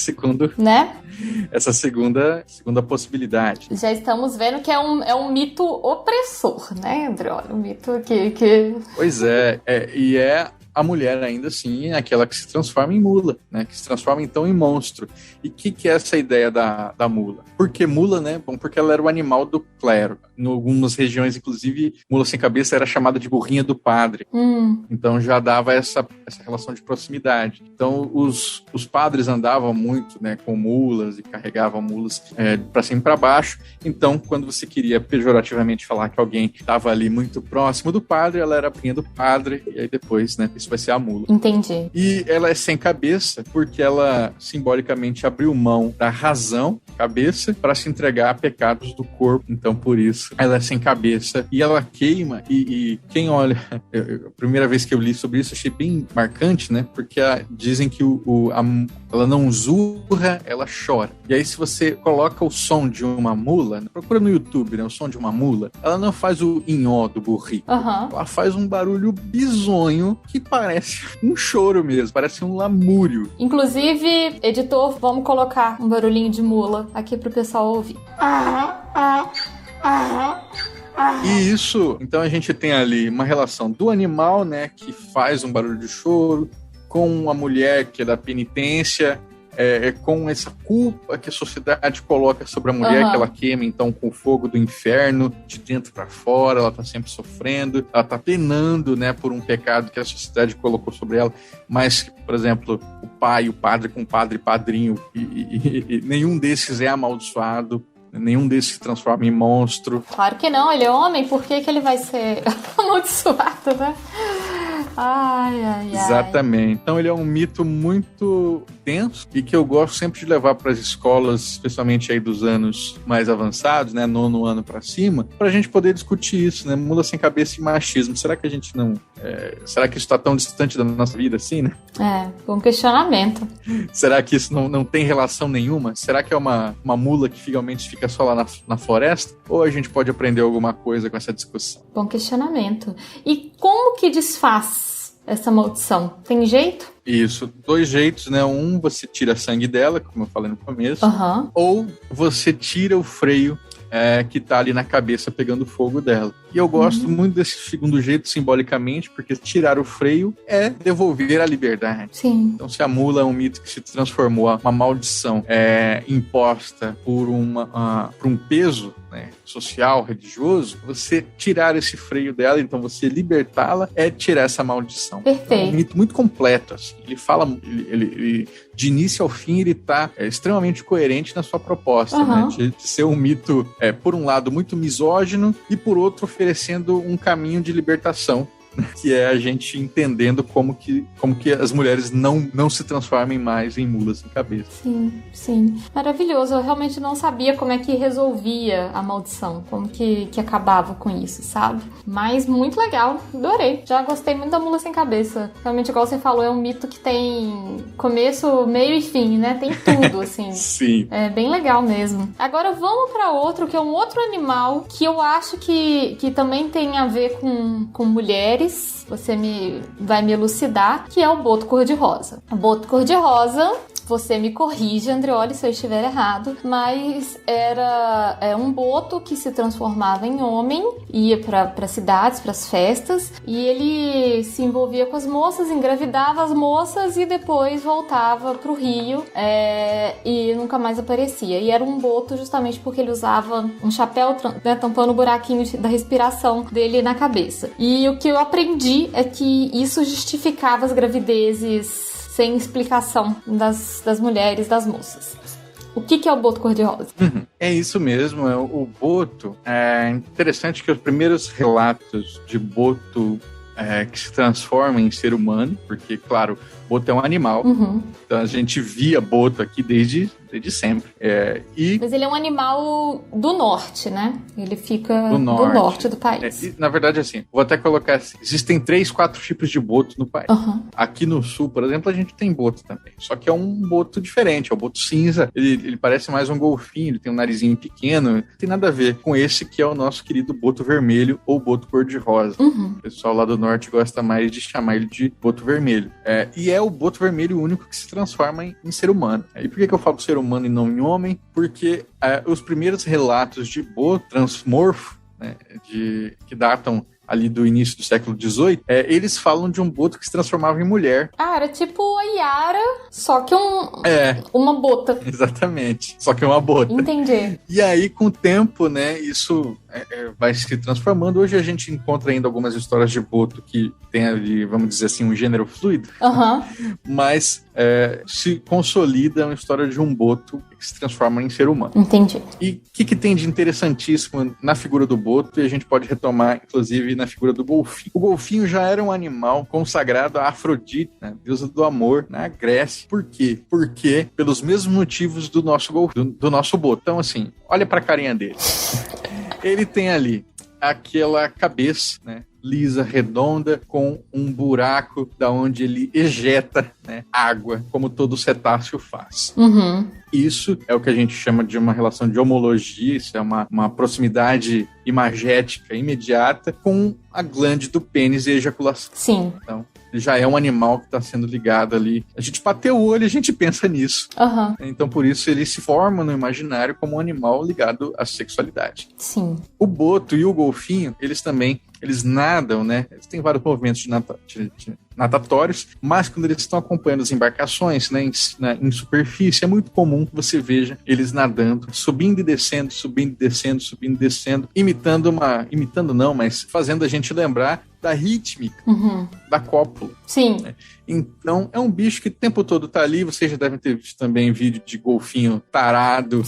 segunda possibilidade. Já estamos vendo que é um mito opressor, né, Andreoli? Um mito que... Pois é. E a mulher ainda assim é aquela que se transforma em mula, né? Que se transforma então em monstro. E o que é essa ideia da mula? Por que mula, né? Bom, porque ela era o animal do clero. Em algumas regiões, inclusive, mula sem cabeça era chamada de burrinha do padre. Então já dava essa relação de proximidade. Então os padres andavam muito, né, com mulas e carregavam mulas para cima e para baixo. Então, quando você queria pejorativamente falar que alguém estava ali muito próximo do padre, ela era a burrinha do padre, e aí depois, né, isso vai ser a mula. Entendi. E ela é sem cabeça porque ela simbolicamente abriu mão da razão, cabeça, para se entregar a pecados do corpo. Então, por isso, ela é sem cabeça e ela queima. E quem olha... a primeira vez que eu li sobre isso, achei bem marcante, né? Porque dizem que ela não zurra, ela chora. E aí, se você coloca o som de uma mula, né? Procura no YouTube, né? O som de uma mula, ela não faz o inhó do burrito. Ela faz um barulho bizonho que parece um choro mesmo, parece um lamúrio. Inclusive, editor, vamos colocar um barulhinho de mula aqui pro pessoal ouvir. E isso, então a gente tem ali uma relação do animal, né, que faz um barulho de choro, com a mulher que é da penitência, com essa culpa que a sociedade coloca sobre a mulher, que ela queima, então, com o fogo do inferno, de dentro para fora, ela tá sempre sofrendo, ela tá penando, né, por um pecado que a sociedade colocou sobre ela, mas, por exemplo, o pai, o padre com padre e padrinho, e nenhum desses é amaldiçoado, nenhum desses se transforma em monstro. Claro que não, ele é homem, por que ele vai ser amaldiçoado, né? Ai. Exatamente. Então ele é um mito muito denso e que eu gosto sempre de levar para as escolas, especialmente aí dos anos mais avançados, né, 9º ano para cima, para a gente poder discutir isso, né, mula sem cabeça e machismo. Será que a gente não... será que isso está tão distante da nossa vida assim, né? Um questionamento. Será que isso não tem relação nenhuma? Será que é uma mula que finalmente fica só lá na floresta? Ou a gente pode aprender alguma coisa com essa discussão? Bom questionamento. E como que desfaz essa maldição? Tem jeito? Isso, 2 jeitos, né? Um, você tira sangue dela, como eu falei no começo, ou você tira o freio que tá ali na cabeça pegando fogo dela. E eu gosto muito desse segundo jeito, simbolicamente, porque tirar o freio é devolver a liberdade. Sim. Então, se a mula é um mito que se transformou, uma maldição imposta por um peso, né, social, religioso, você tirar esse freio dela, então você libertá-la, é tirar essa maldição. Perfeito. É um mito muito completo, assim. Ele fala, ele de início ao fim, ele tá extremamente coerente na sua proposta, né, de ser um mito, por um lado, muito misógino e, por outro, oferecendo um caminho de libertação, que é a gente entendendo como que as mulheres não se transformem mais em mulas sem cabeça. Sim. Maravilhoso. Eu realmente não sabia como é que resolvia a maldição, como que acabava com isso, sabe? Mas muito legal. Adorei. Já gostei muito da mula sem cabeça. Realmente, igual você falou, é um mito que tem começo, meio e fim, né? Tem tudo, assim. Sim. É bem legal mesmo. Agora vamos para outro, que é um outro animal que eu acho que também tem a ver com mulheres. Você vai me elucidar, que é o boto cor-de-rosa. O boto cor-de-rosa, você me corrige, Andreoli, se eu estiver errado, mas era um boto que se transformava em homem, ia para cidades, para as festas, e ele se envolvia com as moças, engravidava as moças e depois voltava pro rio e nunca mais aparecia. E era um boto justamente porque ele usava um chapéu, né, tampando o buraquinho da respiração dele na cabeça. E o que eu aprendi é que isso justificava as gravidezes sem explicação das mulheres, das moças. O que é o boto cor-de-rosa? É isso mesmo, o boto. É interessante que os primeiros relatos de boto que se transforma em ser humano, porque, claro, boto é um animal, então a gente via boto aqui desde sempre. Mas ele é um animal do norte, né? Ele fica do norte do país. Na verdade, assim, vou até colocar assim, existem 3, 4 tipos de boto no país. Aqui no sul, por exemplo, a gente tem boto também, só que é um boto diferente, é o boto cinza, ele parece mais um golfinho, ele tem um narizinho pequeno, não tem nada a ver com esse que é o nosso querido boto vermelho ou boto cor-de-rosa. O pessoal lá do norte gosta mais de chamar ele de boto vermelho. E é o boto vermelho único que se transforma em ser humano. E por que eu falo ser humano e não em homem? Porque os primeiros relatos de boto transmorfo, né, que datam ali do início do século XVIII, eles falam de um boto que se transformava em mulher. Era tipo a Yara, só que uma bota. Exatamente, só que uma bota. Entendi. E aí, com o tempo, né, isso vai se transformando. Hoje a gente encontra ainda algumas histórias de boto que tem ali, vamos dizer assim, um gênero fluido, mas se consolida uma história de um boto que se transforma em ser humano. Entendi. E o que tem de interessantíssimo na figura do boto, e a gente pode retomar, inclusive, na figura do golfinho. O golfinho já era um animal consagrado a Afrodite, né, deusa do amor, na Grécia. Por quê? Porque pelos mesmos motivos do nosso golfinho, do nosso boto. Então, assim, olha pra carinha dele. Ele tem ali aquela cabeça, né, lisa, redonda, com um buraco da onde ele ejeta, né, água, como todo cetáceo faz. Isso é o que a gente chama de uma relação de homologia, isso é uma proximidade imagética imediata com a glande do pênis e ejaculação. Sim. Então, já é um animal que está sendo ligado ali. A gente bateu o olho e a gente pensa nisso. Então, por isso, ele se forma no imaginário como um animal ligado à sexualidade. Sim. O boto e o golfinho, eles nadam, né? Eles têm vários movimentos de natatórios, mas quando eles estão acompanhando as embarcações, né, em superfície, é muito comum que você veja eles nadando, subindo e descendo, subindo e descendo, subindo e descendo, imitando não, mas fazendo a gente lembrar da rítmica da cópula. Sim. Né? Então, é um bicho que o tempo todo tá ali. Vocês já devem ter visto também vídeo de golfinho tarado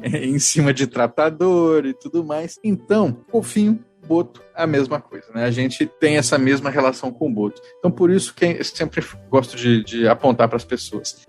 em cima de tratador e tudo mais. Então, golfinho, boto, a mesma coisa, né? A gente tem essa mesma relação com o boto. Então, por isso que eu sempre gosto de apontar para as pessoas.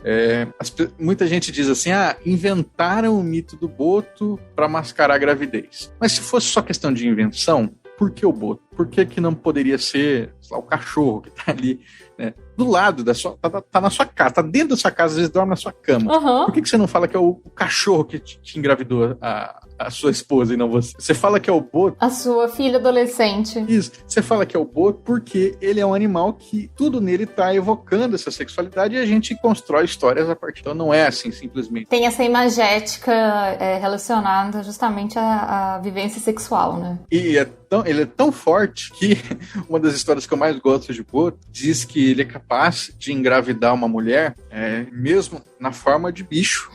Muita gente diz assim, inventaram o mito do boto para mascarar a gravidez. Mas se fosse só questão de invenção, por que o boto? Por que não poderia ser, sei lá, o cachorro que tá ali, né? Do lado da sua... Tá na sua casa, tá dentro da sua casa, às vezes dorme na sua cama. Uhum. Por que você não fala que é o cachorro que te engravidou a sua esposa e não você? Você fala que é o boto... A sua filha adolescente. Isso. Você fala que é o boto porque ele é um animal que tudo nele tá evocando essa sexualidade e a gente constrói histórias a partir. Então não é assim, simplesmente. Tem essa imagética relacionada justamente à vivência sexual, né? E ele é tão forte que uma das histórias que eu mais gosto de boto diz que ele é capaz de engravidar uma mulher mesmo na forma de bicho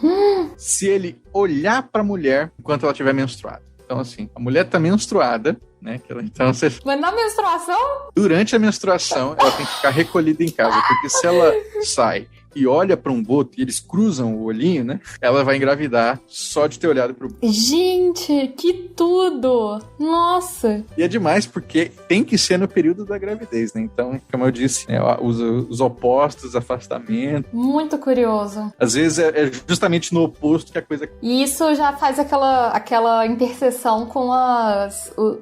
se ele olhar para a mulher enquanto ela estiver menstruada. Então, assim, a mulher tá menstruada, né? Mas na menstruação? Durante a menstruação, ela tem que ficar recolhida em casa, porque se ela sai e olha para um boto e eles cruzam o olhinho, né? Ela vai engravidar só de ter olhado pro boto. Gente, que tudo! Nossa! E é demais porque tem que ser no período da gravidez, né? Então, como eu disse, né, os opostos, afastamento. Muito curioso. Às vezes é justamente no oposto que a coisa... E isso já faz aquela interseção com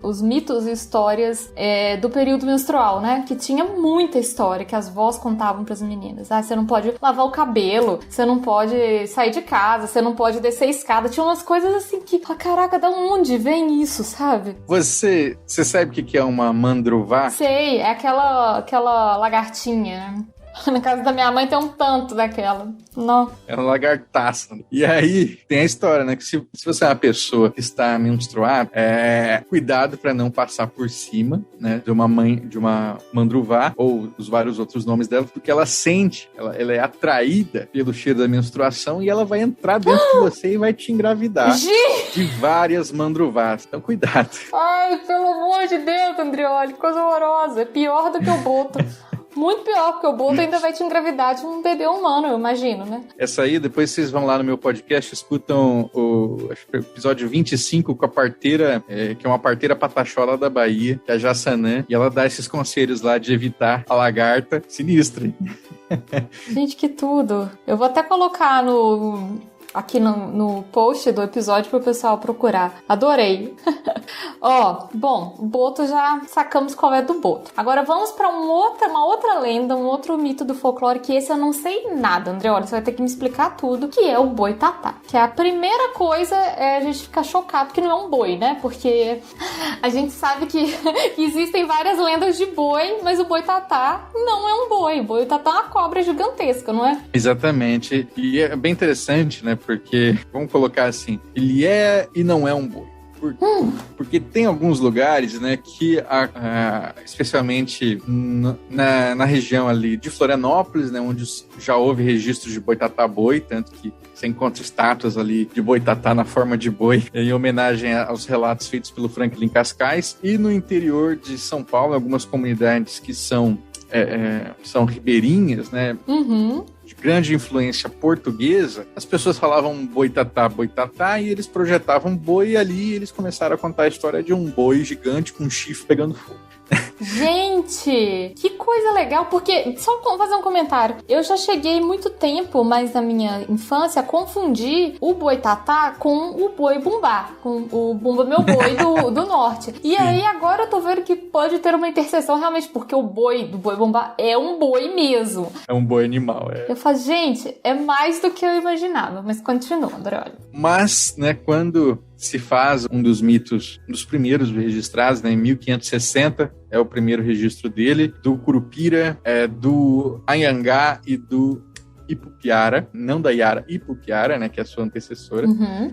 os mitos e histórias do período menstrual, né? Que tinha muita história que as vós contavam pras meninas. Você não pode lavar o cabelo, você não pode sair de casa, você não pode descer a escada. Tinha umas coisas assim que, caraca, da onde vem isso, sabe? Você sabe o que é uma mandruvá? Sei, é aquela lagartinha, né? Na casa da minha mãe tem um tanto daquela. Não. É uma lagartaça. E aí, tem a história, né? Que se você é uma pessoa que está menstruada, cuidado para não passar por cima, né? De uma mandruvá, ou os vários outros nomes dela, porque ela sente, ela é atraída pelo cheiro da menstruação e ela vai entrar dentro de você e vai te engravidar de várias mandruvás. Então, cuidado. Ai, pelo amor de Deus, Andrioli, que coisa horrorosa. É pior do que o boto. Muito pior, porque o boto ainda vai te engravidar de um bebê humano, eu imagino, né? Essa aí, depois vocês vão lá no meu podcast, escutam o episódio 25 com a parteira, que é uma parteira patachola da Bahia, que é a Jassanã, e ela dá esses conselhos lá de evitar a lagarta sinistra. Gente, que tudo. Eu vou até colocar aqui no post do episódio para o pessoal procurar. Adorei. Bom, o boto já sacamos qual é do boto. Agora vamos para uma outra lenda, um outro mito do folclore, que esse eu não sei nada, André. Olha, você vai ter que me explicar tudo, que é o boitatá. Que é a primeira coisa a gente ficar chocado que não é um boi, né? Porque a gente sabe que existem várias lendas de boi, mas o boitatá não é um boi. O boitatá é uma cobra gigantesca, não é? Exatamente. E é bem interessante, né? Porque, vamos colocar assim, ele é e não é um boi. Porque tem alguns lugares, né, que especialmente na região ali de Florianópolis, né, onde já houve registros de boitatá-boi, tanto que você encontra estátuas ali de boitatá na forma de boi, em homenagem aos relatos feitos pelo Franklin Cascais. E no interior de São Paulo, algumas comunidades que são ribeirinhas, né, de grande influência portuguesa, as pessoas falavam boitatá, boitatá, e eles projetavam boi, e ali eles começaram a contar a história de um boi gigante com um chifre pegando fogo. Gente, que coisa legal, porque, só fazer um comentário, eu já cheguei muito tempo, mas na minha infância, a confundir o boitatá com o boi bumbá, com o bumba meu boi do norte. E aí agora eu tô vendo que pode ter uma interseção realmente, porque o boi do boi bumbá é um boi mesmo. É um boi animal, Eu falo, gente, é mais do que eu imaginava, mas continua, André, olha. Mas, né, quando se faz um dos mitos, um dos primeiros registrados, né, em 1560, é o primeiro registro dele, do Curupira, do Anhangá e do Ipupiara, não da Yara, Ipupiara, né, que é a sua antecessora.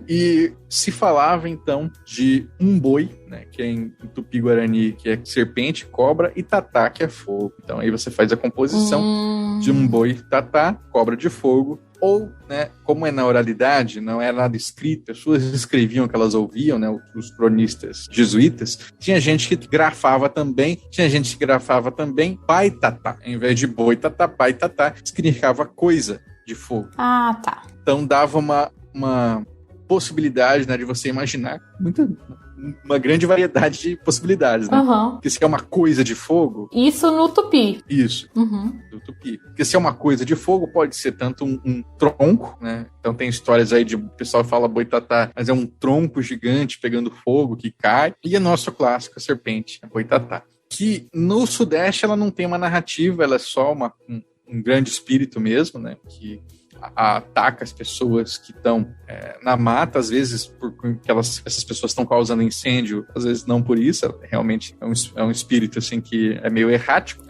E se falava, então, de um boi, né, que é em Tupi-Guarani, que é serpente, cobra, e tatá, que é fogo. Então aí você faz a composição de um boi tatá, cobra de fogo, ou, né, como é na oralidade, não era nada escrito, pessoas escreviam o que elas ouviam, né, os cronistas jesuítas, tinha gente que grafava também, pai tatá, em vez de boi tatá, pai tatá, significava coisa de fogo. Ah, tá. Então dava uma possibilidade, né, de você imaginar uma grande variedade de possibilidades, né? Porque se é uma coisa de fogo... Isso no Tupi. Isso, no Tupi. Porque se é uma coisa de fogo, pode ser tanto um tronco, né? Então tem histórias aí de... O pessoal fala boitatá, mas é um tronco gigante pegando fogo que cai. E a nossa clássica serpente, a boitatá. Que no Sudeste ela não tem uma narrativa, ela é só um grande espírito mesmo, né? Que ataca as pessoas que estão na mata, às vezes porque essas pessoas estão causando incêndio, às vezes não por isso, realmente é um espírito assim que é meio errático.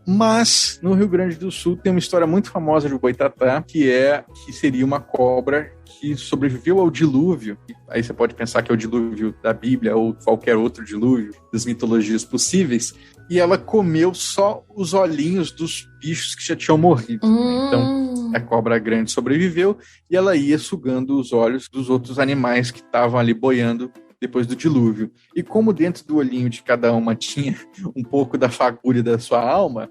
Mas no Rio Grande do Sul tem uma história muito famosa de boitatá, que seria uma cobra que sobreviveu ao dilúvio. Aí você pode pensar que é o dilúvio da Bíblia ou qualquer outro dilúvio das mitologias possíveis, e ela comeu só os olhinhos dos bichos que já tinham morrido. Então a cobra grande sobreviveu e ela ia sugando os olhos dos outros animais que estavam ali boiando depois do dilúvio. E como dentro do olhinho de cada uma tinha um pouco da fagulha da sua alma,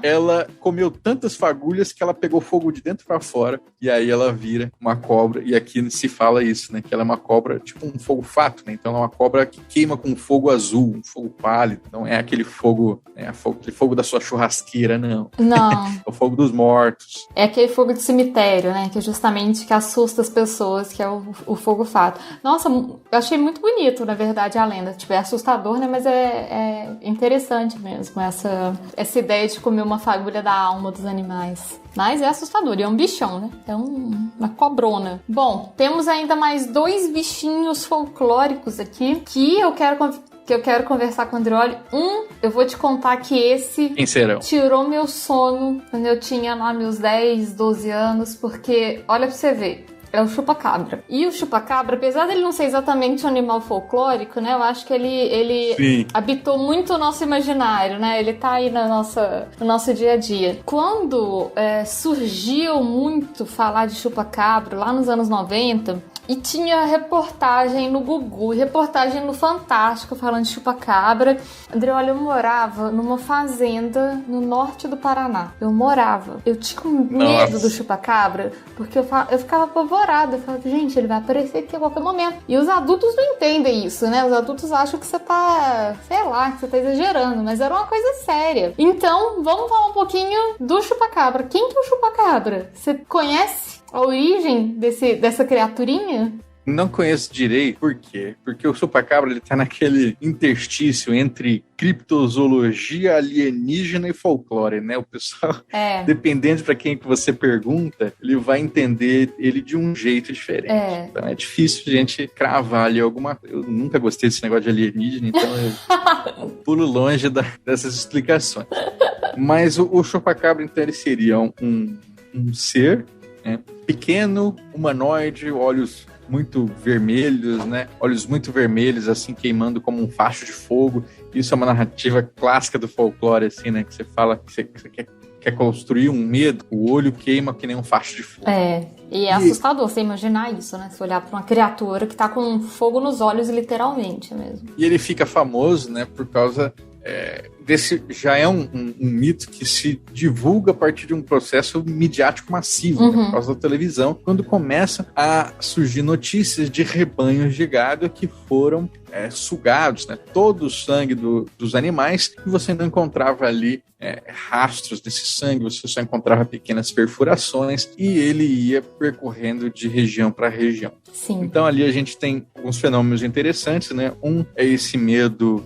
ela comeu tantas fagulhas que ela pegou fogo de dentro para fora, e aí ela vira uma cobra. E aqui se fala isso, né? Que ela é uma cobra, tipo um fogo fato, né? Então ela é uma cobra que queima com fogo azul, um fogo pálido. Não é aquele fogo, aquele fogo da sua churrasqueira, não. Não. É o fogo dos mortos. É aquele fogo de cemitério, né? Que é justamente que assusta as pessoas, que é o fogo fato. Nossa, eu achei muito bonito, na verdade, a lenda. Tipo, é assustador, né? Mas é interessante mesmo essa ideia de comer uma fagulha da alma dos animais. Mas é assustador, e é um bichão, né? É uma cobrona. Bom, temos ainda mais 2 bichinhos folclóricos aqui que eu quero conversar com o Andrioli. Eu vou te contar que esse Quem serão? Tirou meu sono quando eu tinha lá meus 10, 12 anos, porque, olha pra você ver, é o chupacabra. E o chupacabra, apesar dele não ser exatamente um animal folclórico, né? Eu acho que ele habitou muito o nosso imaginário, né? Ele tá aí no nosso dia a dia. Quando surgiu muito falar de chupacabra, lá nos anos 90... E tinha reportagem no Gugu, reportagem no Fantástico falando de chupacabra. André, olha, eu morava numa fazenda no norte do Paraná. Eu tinha medo do chupacabra, porque eu ficava apavorada. Eu falava, gente, ele vai aparecer aqui a qualquer momento. E os adultos não entendem isso, né? Os adultos acham que você tá, sei lá, que você tá exagerando, mas era uma coisa séria. Então, vamos falar um pouquinho do chupacabra. Quem que é o chupacabra? Você conhece a origem dessa criaturinha? Não conheço direito. Por quê? Porque o chupacabra ele tá naquele interstício entre criptozoologia, alienígena e folclore, né? O pessoal, dependendo para quem que você pergunta, ele vai entender ele de um jeito diferente. Então é difícil a gente cravar ali alguma coisa. Eu nunca gostei desse negócio de alienígena, então eu pulo longe dessas explicações. Mas o chupacabra, então, ele seria um ser, né, pequeno, humanoide, olhos muito vermelhos, né? Olhos muito vermelhos, assim, queimando como um facho de fogo. Isso é uma narrativa clássica do folclore, assim, né? Que você fala que você quer construir um medo, o olho queima que nem um facho de fogo. E é assustador você imaginar isso, né? Você olhar para uma criatura que tá com fogo nos olhos, literalmente mesmo. E ele fica famoso, né? Por causa desse... Já é um mito que se divulga a partir de um processo midiático massivo, né, por causa da televisão, quando começa a surgir notícias de rebanhos de gado que foram sugados, né? Todo o sangue dos animais, e você não encontrava ali rastros desse sangue, você só encontrava pequenas perfurações, e ele ia percorrendo de região para região. Sim. Então ali a gente tem alguns fenômenos interessantes, né? Um é esse medo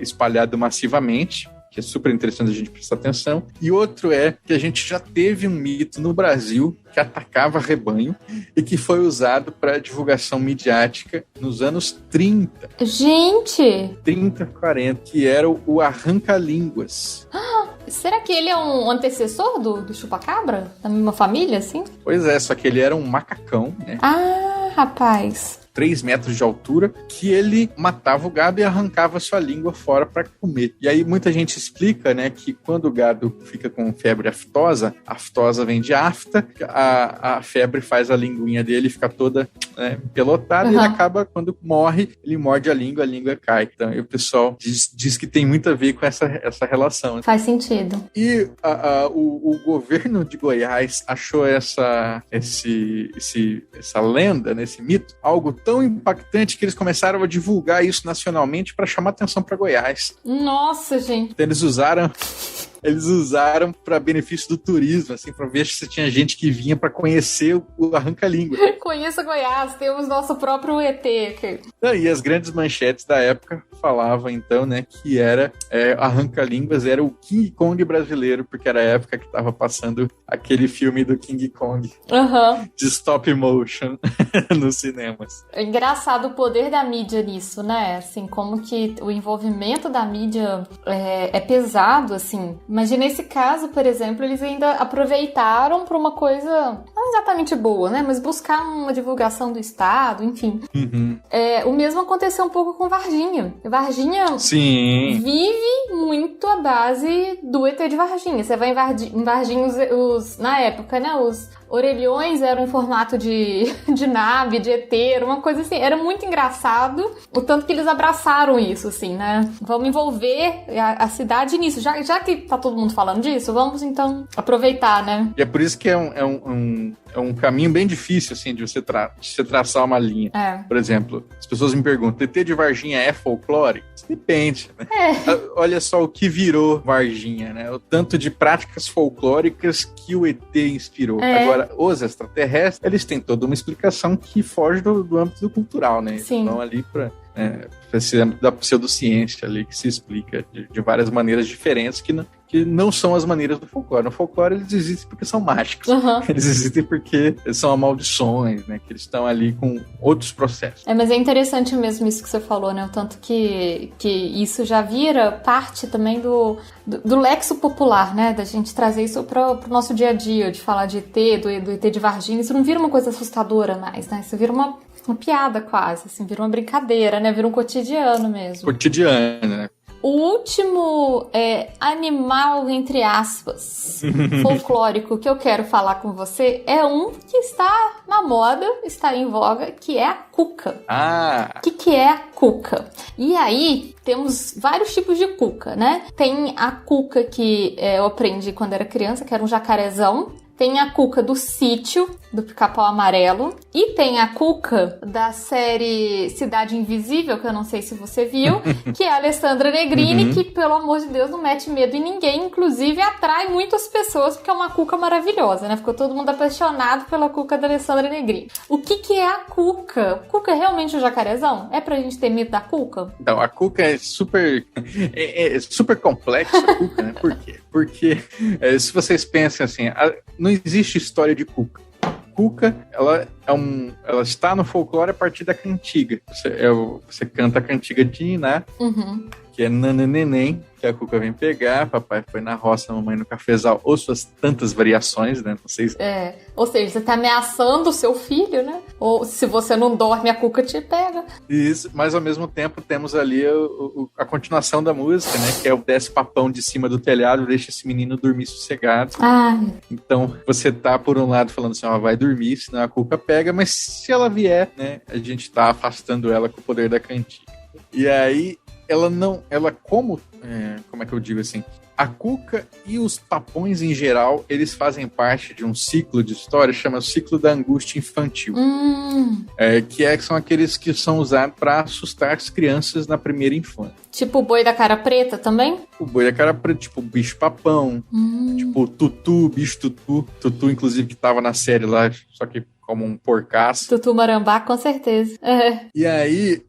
espalhado massivamente, que é super interessante a gente prestar atenção. E outro é que a gente já teve um mito no Brasil que atacava rebanho e que foi usado para divulgação midiática nos anos 30. Gente! 30, 40, que era o arranca-línguas. será que ele é um antecessor do chupacabra? Da mesma família, assim? Pois é, só que ele era um macacão, né? Ah, rapaz. 3 metros de altura, que ele matava o gado e arrancava sua língua fora para comer. E aí muita gente explica, né, que quando o gado fica com febre aftosa, a aftosa vem de afta, a febre faz a linguinha dele ficar toda empelotada, e ele acaba, quando morre, ele morde a língua cai. Então o pessoal diz que tem muito a ver com essa relação. Faz sentido. E o governo de Goiás achou essa lenda, né, esse mito, algo tão impactante que eles começaram a divulgar isso nacionalmente para chamar atenção para Goiás. Nossa, gente. Então eles usaram para benefício do turismo, assim, para ver se tinha gente que vinha para conhecer o arranca-língua. Conheça Goiás, temos nosso próprio ET aqui. E as grandes manchetes da época falavam, então, né, que era arranca-línguas era o King Kong brasileiro, porque era a época que estava passando aquele filme do King Kong de stop motion nos cinemas. É engraçado o poder da mídia nisso, né? Assim, como que o envolvimento da mídia é pesado, assim. Imagina esse caso, por exemplo, eles ainda aproveitaram para uma coisa não exatamente boa, né? Mas buscar uma divulgação do Estado, enfim. O mesmo aconteceu um pouco com Varginha. Varginha vive muito à base do ET de Varginha. Você vai em Varginha, na época, né? Os orelhões eram em formato de nave, de ET, era uma coisa assim, era muito engraçado o tanto que eles abraçaram isso, assim, né? Vamos envolver a cidade nisso, já que tá todo mundo falando disso, vamos então aproveitar, né? E é por isso que é um caminho bem difícil, assim, de você traçar uma linha. Por exemplo, as pessoas me perguntam, ET de Varginha é folclore? Depende, né? Olha só o que virou Varginha, né? O tanto de práticas folclóricas que o ET inspirou. Agora, os extraterrestres, eles têm toda uma explicação que foge do âmbito cultural, né? Sim. Eles estão ali para esse âmbito da pseudociência ali, que se explica de várias maneiras diferentes que não são as maneiras do folclore. No folclore eles existem porque são mágicos. Eles existem porque são amaldições, né? Que eles estão ali com outros processos. Mas é interessante mesmo isso que você falou, né? O tanto que isso já vira parte também do lexo popular, né? Da gente trazer isso pro nosso dia a dia, de falar de ET, do ET de Varginha. Isso não vira uma coisa assustadora mais, né? Isso vira uma piada quase, assim, vira uma brincadeira, né? Vira um cotidiano mesmo. Cotidiano, né? O último animal, entre aspas, folclórico que eu quero falar com você é um que está na moda, está em voga, que é a cuca. O que é a cuca? E aí, temos vários tipos de cuca, né? Tem a cuca que eu aprendi quando era criança, que era um jacarezão. Tem a cuca do Sítio, do Pica-Pau Amarelo. E tem a cuca da série Cidade Invisível, que eu não sei se você viu, que é a Alessandra Negrini, que, pelo amor de Deus, não mete medo em ninguém. Inclusive, atrai muitas pessoas, porque é uma cuca maravilhosa, né? Ficou todo mundo apaixonado pela cuca da Alessandra Negrini. O que é a cuca? A cuca é realmente um jacarezão? É pra gente ter medo da cuca? Então, a cuca é super complexa, a cuca, né? Por quê? Porque, se vocês pensam assim, não existe história de cuca. Cuca, ela está no folclore a partir da cantiga. Você canta a cantiga de Iná, que é nananeném, que a cuca vem pegar, papai foi na roça, mamãe no cafezal, ou suas tantas variações, né? Não sei se... Ou seja, você tá ameaçando o seu filho, né? Ou se você não dorme, a cuca te pega. Isso, mas ao mesmo tempo temos ali a continuação da música, né? Que é o desce papão de cima do telhado, deixa esse menino dormir sossegado. Então, você tá, por um lado, falando assim, vai dormir, senão a cuca pega, mas se ela vier, né? A gente tá afastando ela com o poder da cantiga. E aí, como é que eu digo assim? A cuca e os papões em geral, eles fazem parte de um ciclo de história, chama ciclo da angústia infantil. Que são aqueles que são usados para assustar as crianças na primeira infância. Tipo o boi da cara preta também? O boi da cara preta, tipo o bicho papão, tipo o tutu, bicho tutu. Tutu, inclusive, que tava na série lá, só que como um porcaço. Tutu Marambá, com certeza. E aí,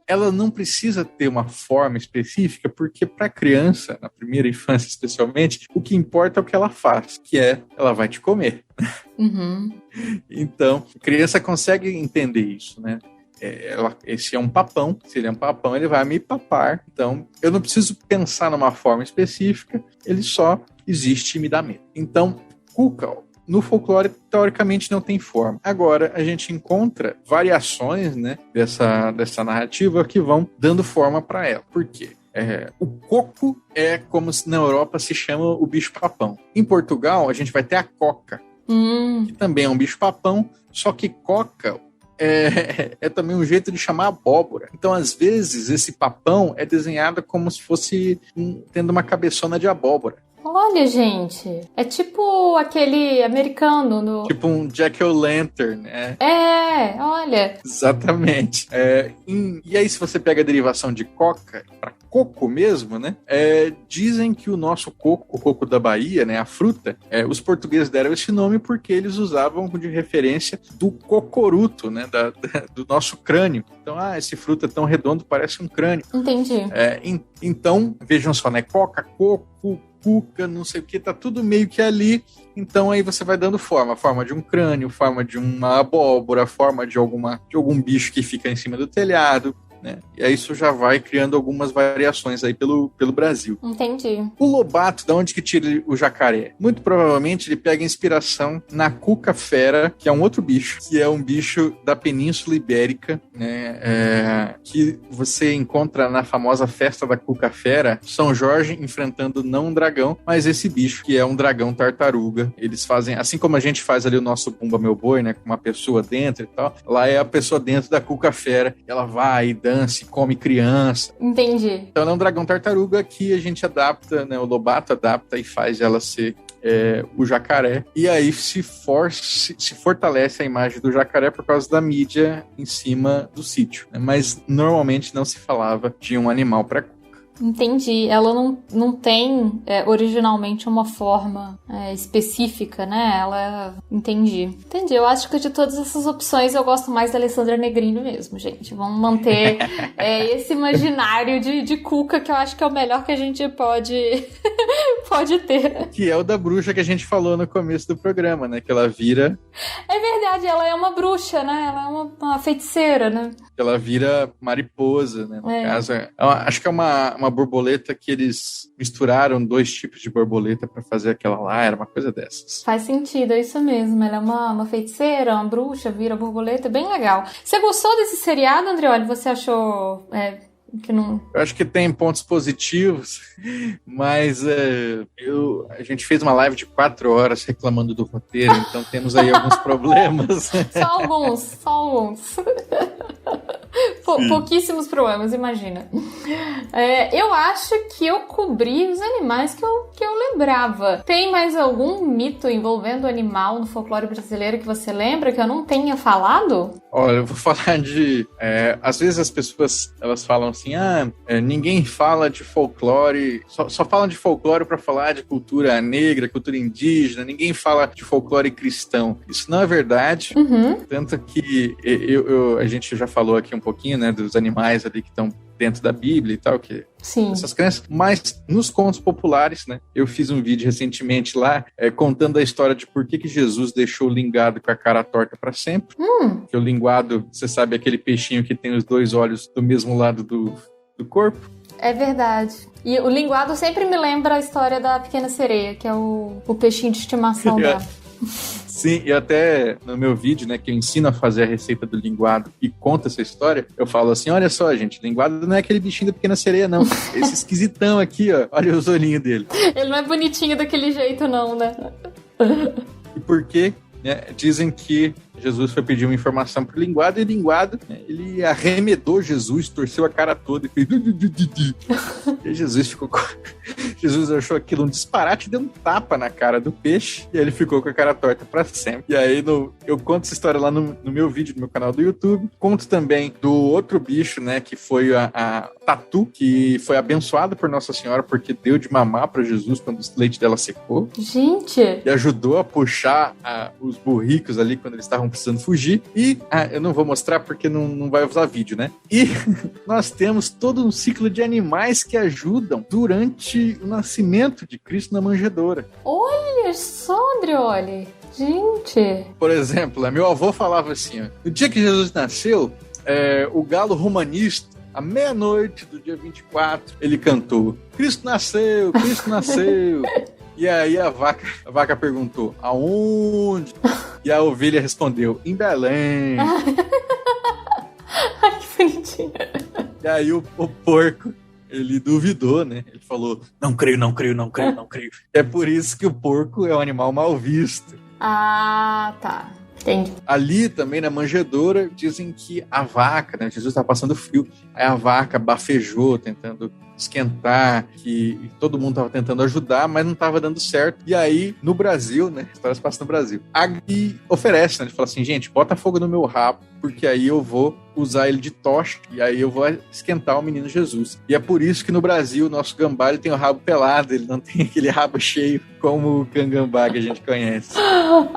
ela não precisa ter uma forma específica, porque para criança, na primeira infância especialmente, o que importa é o que ela faz, que ela vai te comer. Então, a criança consegue entender isso, né? esse é um papão. Se ele é um papão, ele vai me papar. Então, eu não preciso pensar numa forma específica, ele só existe e me dá medo. Então, cuca, no folclore, teoricamente, não tem forma. Agora, a gente encontra variações, né, dessa narrativa que vão dando forma para ela. Por quê? O coco é como na Europa se chama o bicho-papão. Em Portugal, a gente vai ter a coca, que também é um bicho-papão, só que coca é também um jeito de chamar abóbora. Então, às vezes, esse papão é desenhado como se fosse tendo uma cabeçona de abóbora. Olha, gente, é tipo aquele americano Tipo um Jack-o'-lantern, né? Olha. Exatamente. E aí, se você pega a derivação de coca para coco mesmo, né? Dizem que o nosso coco, o coco da Bahia, né? A fruta, os portugueses deram esse nome porque eles usavam de referência do cocoruto, né? Do nosso crânio. Então, esse fruto é tão redondo, parece um crânio. Entendi. Então, vejam só, né? Coca, coco, cuca, não sei o que, tá tudo meio que ali. Então aí você vai dando forma de um crânio, forma de uma abóbora, forma de algum bicho que fica em cima do telhado, né? E aí isso já vai criando algumas variações aí pelo Brasil. Entendi. O lobato, da onde que tira o jacaré? Muito provavelmente ele pega inspiração na cuca-fera, que é um outro bicho, que é um bicho da Península Ibérica, né? Que você encontra na famosa festa da cuca-fera, São Jorge enfrentando não um dragão, mas esse bicho, que é um dragão tartaruga. Eles fazem, assim como a gente faz ali o nosso Bumba Meu Boi, né? Com uma pessoa dentro e tal, lá é a pessoa dentro da cuca-fera, ela vai e dança, come criança. Entendi. Então ela é um dragão tartaruga que a gente adapta, né? O lobato adapta e faz ela ser o jacaré. E aí se fortalece a imagem do jacaré por causa da mídia em cima do sítio, né? Mas normalmente não se falava de um animal para Entendi. Ela não tem originalmente uma forma específica, né? Entendi. Eu acho que de todas essas opções eu gosto mais da Alessandra Negrini mesmo, gente. Vamos manter esse imaginário de cuca, que eu acho que é o melhor que a gente pode ter. Que é o da bruxa que a gente falou no começo do programa, né? Que ela vira... É verdade, ela é uma bruxa, né? Ela é uma feiticeira, né? Ela vira mariposa, né? No caso, acho que é uma borboleta que eles misturaram 2 tipos de borboleta pra fazer aquela lá, era uma coisa dessas. Faz sentido, é isso mesmo. Ela é uma feiticeira, uma bruxa, vira borboleta, bem legal. Você gostou desse seriado, Andreoli? Você achou que não... Eu acho que tem pontos positivos, mas a gente fez uma live de 4 horas reclamando do roteiro, então temos aí alguns problemas. Só alguns. Pouquíssimos problemas, imagina. Eu acho que eu cobri os animais que eu lembrava. Tem mais algum mito envolvendo o animal no folclore brasileiro que você lembra que eu não tenha falado? Olha, eu vou falar de... às vezes as pessoas, elas falam assim, ninguém fala de folclore, só falam de folclore para falar de cultura negra, cultura indígena, ninguém fala de folclore cristão. Isso não é verdade. Tanto que a gente já falou aqui um pouquinho, né, dos animais ali que estão dentro da Bíblia e tal, que Sim. Essas crenças, mas nos contos populares, né? Eu fiz um vídeo recentemente lá, contando a história de por que Jesus deixou o linguado com a cara torta para sempre. Que o linguado, você sabe, aquele peixinho que tem os 2 olhos do mesmo lado do corpo? É verdade. E o linguado sempre me lembra a história da Pequena Sereia, que é o peixinho de estimação dela. Sim, e até no meu vídeo, né, que eu ensino a fazer a receita do linguado e conto essa história, eu falo assim, olha só, gente, linguado não é aquele bichinho da Pequena Sereia, não. Esse esquisitão aqui, ó, olha os olhinhos dele. Ele não é bonitinho daquele jeito, não, né? E por quê? Dizem que Jesus foi pedir uma informação pro linguado, e o linguado, ele arremedou Jesus, torceu a cara toda e fez... E Jesus ficou... Jesus achou aquilo um disparate, deu um tapa na cara do peixe, e ele ficou com a cara torta pra sempre. E aí eu conto essa história lá no meu vídeo, no meu canal do YouTube. Conto também do outro bicho, né, que foi a tatu, que foi abençoada por Nossa Senhora, porque deu de mamar pra Jesus quando o leite dela secou. Gente! E ajudou a puxar os burricos ali quando eles estavam precisando fugir. E eu não vou mostrar porque não vai usar vídeo, né? E nós temos todo um ciclo de animais que ajudam durante o nascimento de Cristo na manjedoura. Olha só, Andreoli! Gente! Por exemplo, meu avô falava assim, ó, no dia que Jesus nasceu, o galo romanista, à meia-noite do dia 24, ele cantou: Cristo nasceu, Cristo nasceu. E aí a vaca perguntou: aonde? E a ovelha respondeu: em Belém. Ai, que bonitinho. E aí o porco, ele duvidou, né? Ele falou: não creio, não creio, não creio, não creio. É por isso que o porco é um animal mal visto. Ah, tá. Entendi. Ali também na manjedoura dizem que a vaca, né? Jesus estava passando frio, aí a vaca bafejou tentando esquentar, que todo mundo estava tentando ajudar, mas não estava dando certo. E aí, no Brasil, né? A história se passa no Brasil. Agui oferece, né? Ele fala assim: gente, bota fogo no meu rabo, porque aí eu vou usar ele de tocha, e aí eu vou esquentar o menino Jesus. E é por isso que no Brasil o nosso gambá ele tem o rabo pelado, ele não tem aquele rabo cheio como o cangambá que a gente conhece.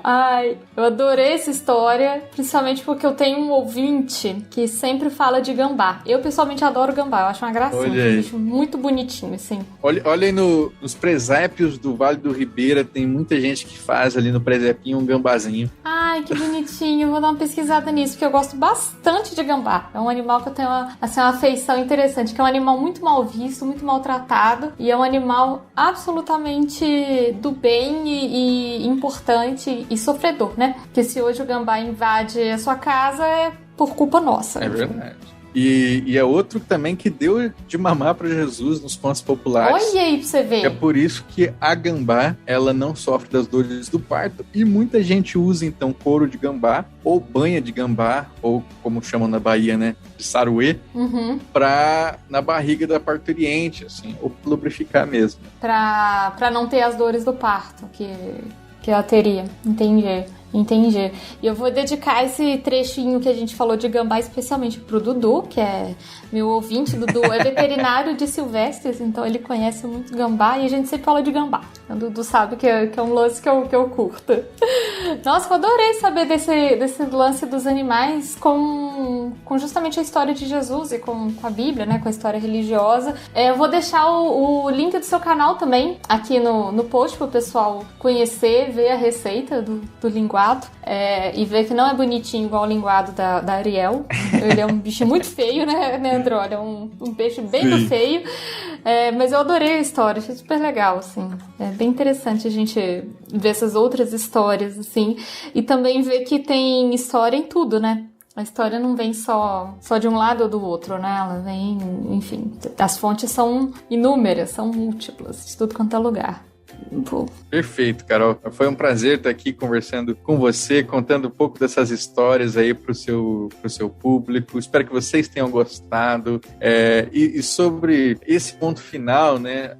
Ai, eu adorei essa história, principalmente porque eu tenho um ouvinte que sempre fala de gambá. Eu pessoalmente adoro gambá, eu acho uma gracinha, eu acho muito bonitinho, assim. Olha aí nos presépios do Vale do Ribeira, tem muita gente que faz ali no presépio um gambazinho. Ai, que bonitinho, eu vou dar uma pesquisada nisso, porque eu gosto bastante de gambá. É um animal que eu tenho uma afeição interessante, que é um animal muito mal visto, muito maltratado, e é um animal absolutamente do bem e importante e sofredor, né? Porque se hoje o gambá invade a sua casa, é por culpa nossa. É verdade. E é outro também que deu de mamar para Jesus nos contos populares. Olha aí pra você ver. É por isso que a gambá, ela não sofre das dores do parto. E muita gente usa, então, couro de gambá, ou banha de gambá, ou como chamam na Bahia, né, de saruê, na barriga da parturiente, assim, ou lubrificar mesmo. Pra não ter as dores do parto que ela teria. Entendi. E eu vou dedicar esse trechinho que a gente falou de gambá especialmente pro Dudu, que é meu ouvinte. Dudu é veterinário de Silvestres, então ele conhece muito gambá e a gente sempre fala de gambá. O Dudu sabe que é um lance que eu curto. Nossa, eu adorei saber desse lance dos animais com justamente a história de Jesus e com a Bíblia, né, com a história religiosa. Eu vou deixar o link do seu canal também aqui no post pro pessoal conhecer, ver a receita do linguado. E ver que não é bonitinho igual o linguado da Ariel. Ele é um bicho muito feio, né, André? É um peixe bem do feio. Mas eu adorei a história, achei super legal, assim. É bem interessante a gente ver essas outras histórias, assim. E também ver que tem história em tudo, né? A história não vem só de um lado ou do outro, né? Ela vem, enfim, as fontes são inúmeras, são múltiplas, de tudo quanto é lugar. Perfeito, Carol. Foi um prazer estar aqui conversando com você, contando um pouco dessas histórias aí pro seu público. Espero que vocês tenham gostado. E sobre esse ponto final, né?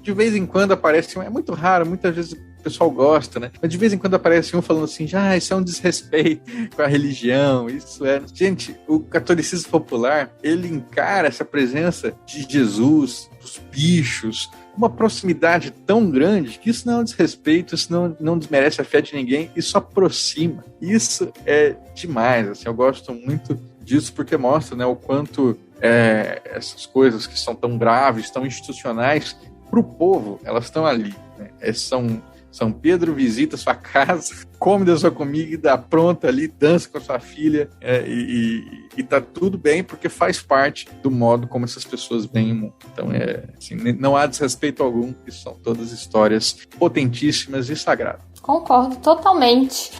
De vez em quando aparece, é muito raro, muitas vezes o pessoal gosta, né? Mas de vez em quando aparece um falando assim, isso é um desrespeito com a religião, isso é... Gente, o catolicismo popular, ele encara essa presença de Jesus, dos bichos, uma proximidade tão grande que isso não é um desrespeito, isso não desmerece a fé de ninguém, isso aproxima. Isso é demais, assim, eu gosto muito disso porque mostra, né, o quanto essas coisas que são tão graves, tão institucionais, para o povo, elas estão ali, né? São Pedro visita sua casa, come da sua comida, pronta ali, dança com a sua filha, e tá tudo bem porque faz parte do modo como essas pessoas veem o mundo. Então, assim, não há desrespeito algum, que são todas histórias potentíssimas e sagradas. Concordo totalmente.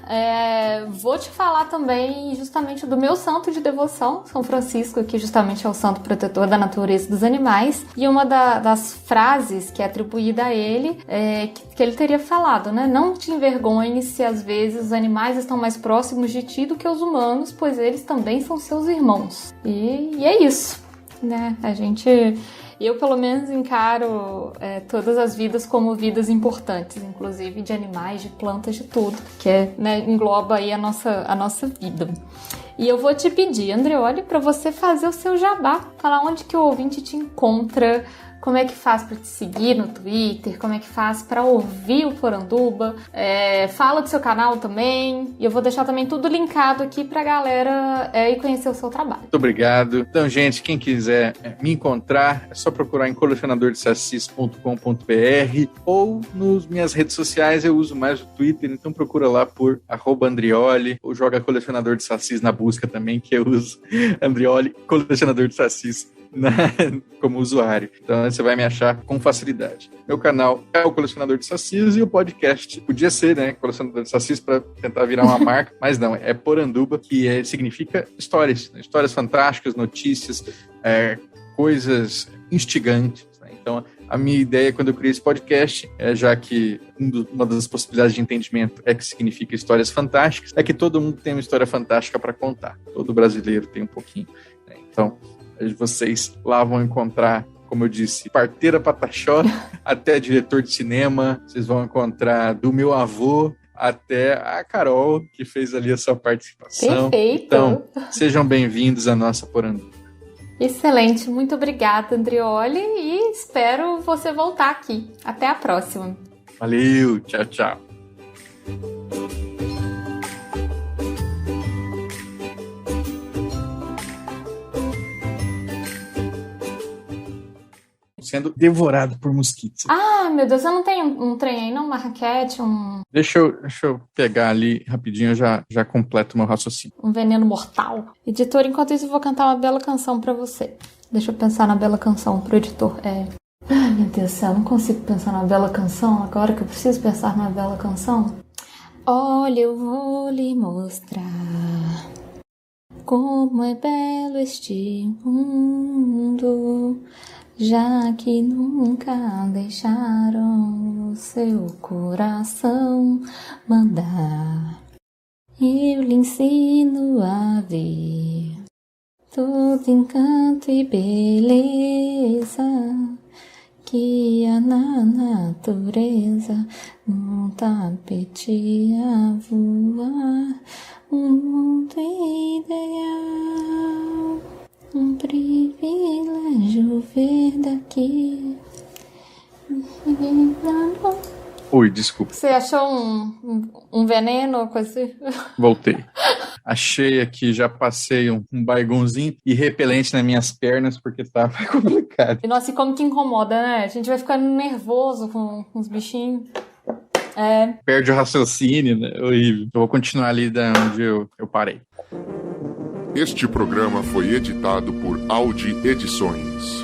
Vou te falar também justamente do meu santo de devoção, São Francisco, que justamente é o santo protetor da natureza e dos animais. E uma das frases que é atribuída a ele que ele teria falado, né? Não te envergonhes se às vezes os animais estão mais próximos de ti do que os humanos, pois eles também são seus irmãos. E é isso, né? Eu, pelo menos, encaro todas as vidas como vidas importantes, inclusive de animais, de plantas, de tudo, que engloba aí a nossa vida. E eu vou te pedir, Andreoli, para você fazer o seu jabá, falar onde que o ouvinte te encontra, como é que faz para te seguir no Twitter, como é que faz para ouvir o Poranduba. Fala do seu canal também, e eu vou deixar também tudo linkado aqui pra galera ir conhecer o seu trabalho. Muito obrigado. Então, gente, quem quiser me encontrar, é só procurar em colecionadordesacis.com.br ou nas minhas redes sociais. Eu uso mais o Twitter, então procura lá por @Andrioli, ou joga Colecionador de Sacis na busca também, que eu uso Andrioli, Colecionador de Sacis como usuário. Então você vai me achar com facilidade. Meu canal é o Colecionador de Sacis, e o podcast podia ser, né, Colecionador de Sacis, para tentar virar uma marca, mas não, é Poranduba, que significa histórias, né? Histórias fantásticas, notícias, coisas instigantes, né? Então a minha ideia quando eu criei esse podcast, já que uma das possibilidades de entendimento é que significa histórias fantásticas, é que todo mundo tem uma história fantástica para contar. Todo brasileiro tem um pouquinho, né? Então vocês lá vão encontrar, como eu disse, parteira Pataxó, até diretor de cinema. Vocês vão encontrar do meu avô até a Carol, que fez ali a sua participação. Perfeito! Então, sejam bem-vindos à nossa Poranduba. Excelente, muito obrigada, Andrioli, e espero você voltar aqui. Até a próxima. Valeu, tchau, tchau. Sendo devorado por mosquitos. Ah, meu Deus, eu não tenho um trem aí, não? Uma raquete, Deixa eu pegar ali rapidinho, eu já completo meu raciocínio. um veneno mortal. Editor, enquanto isso eu vou cantar uma bela canção pra você. Deixa eu pensar na bela canção pro editor. Ai, meu Deus do céu, eu não consigo pensar na bela canção agora que eu preciso pensar na bela canção. Olha, eu vou lhe mostrar como é belo este mundo, já que nunca deixaram o seu coração mandar. Eu lhe ensino a ver todo encanto e beleza que há na natureza, num tapete a voar, um mundo ideal. Um privilégio ver daqui. Oi, desculpa. Você achou um veneno ou coisa assim? Voltei. Achei aqui, já passei um baigonzinho e repelente nas minhas pernas, porque tava complicado. E nossa, e como que incomoda, né? A gente vai ficando nervoso com os bichinhos. Perde o raciocínio, né? Horrível. Eu vou continuar ali da onde eu parei. Este programa foi editado por Audi Edições.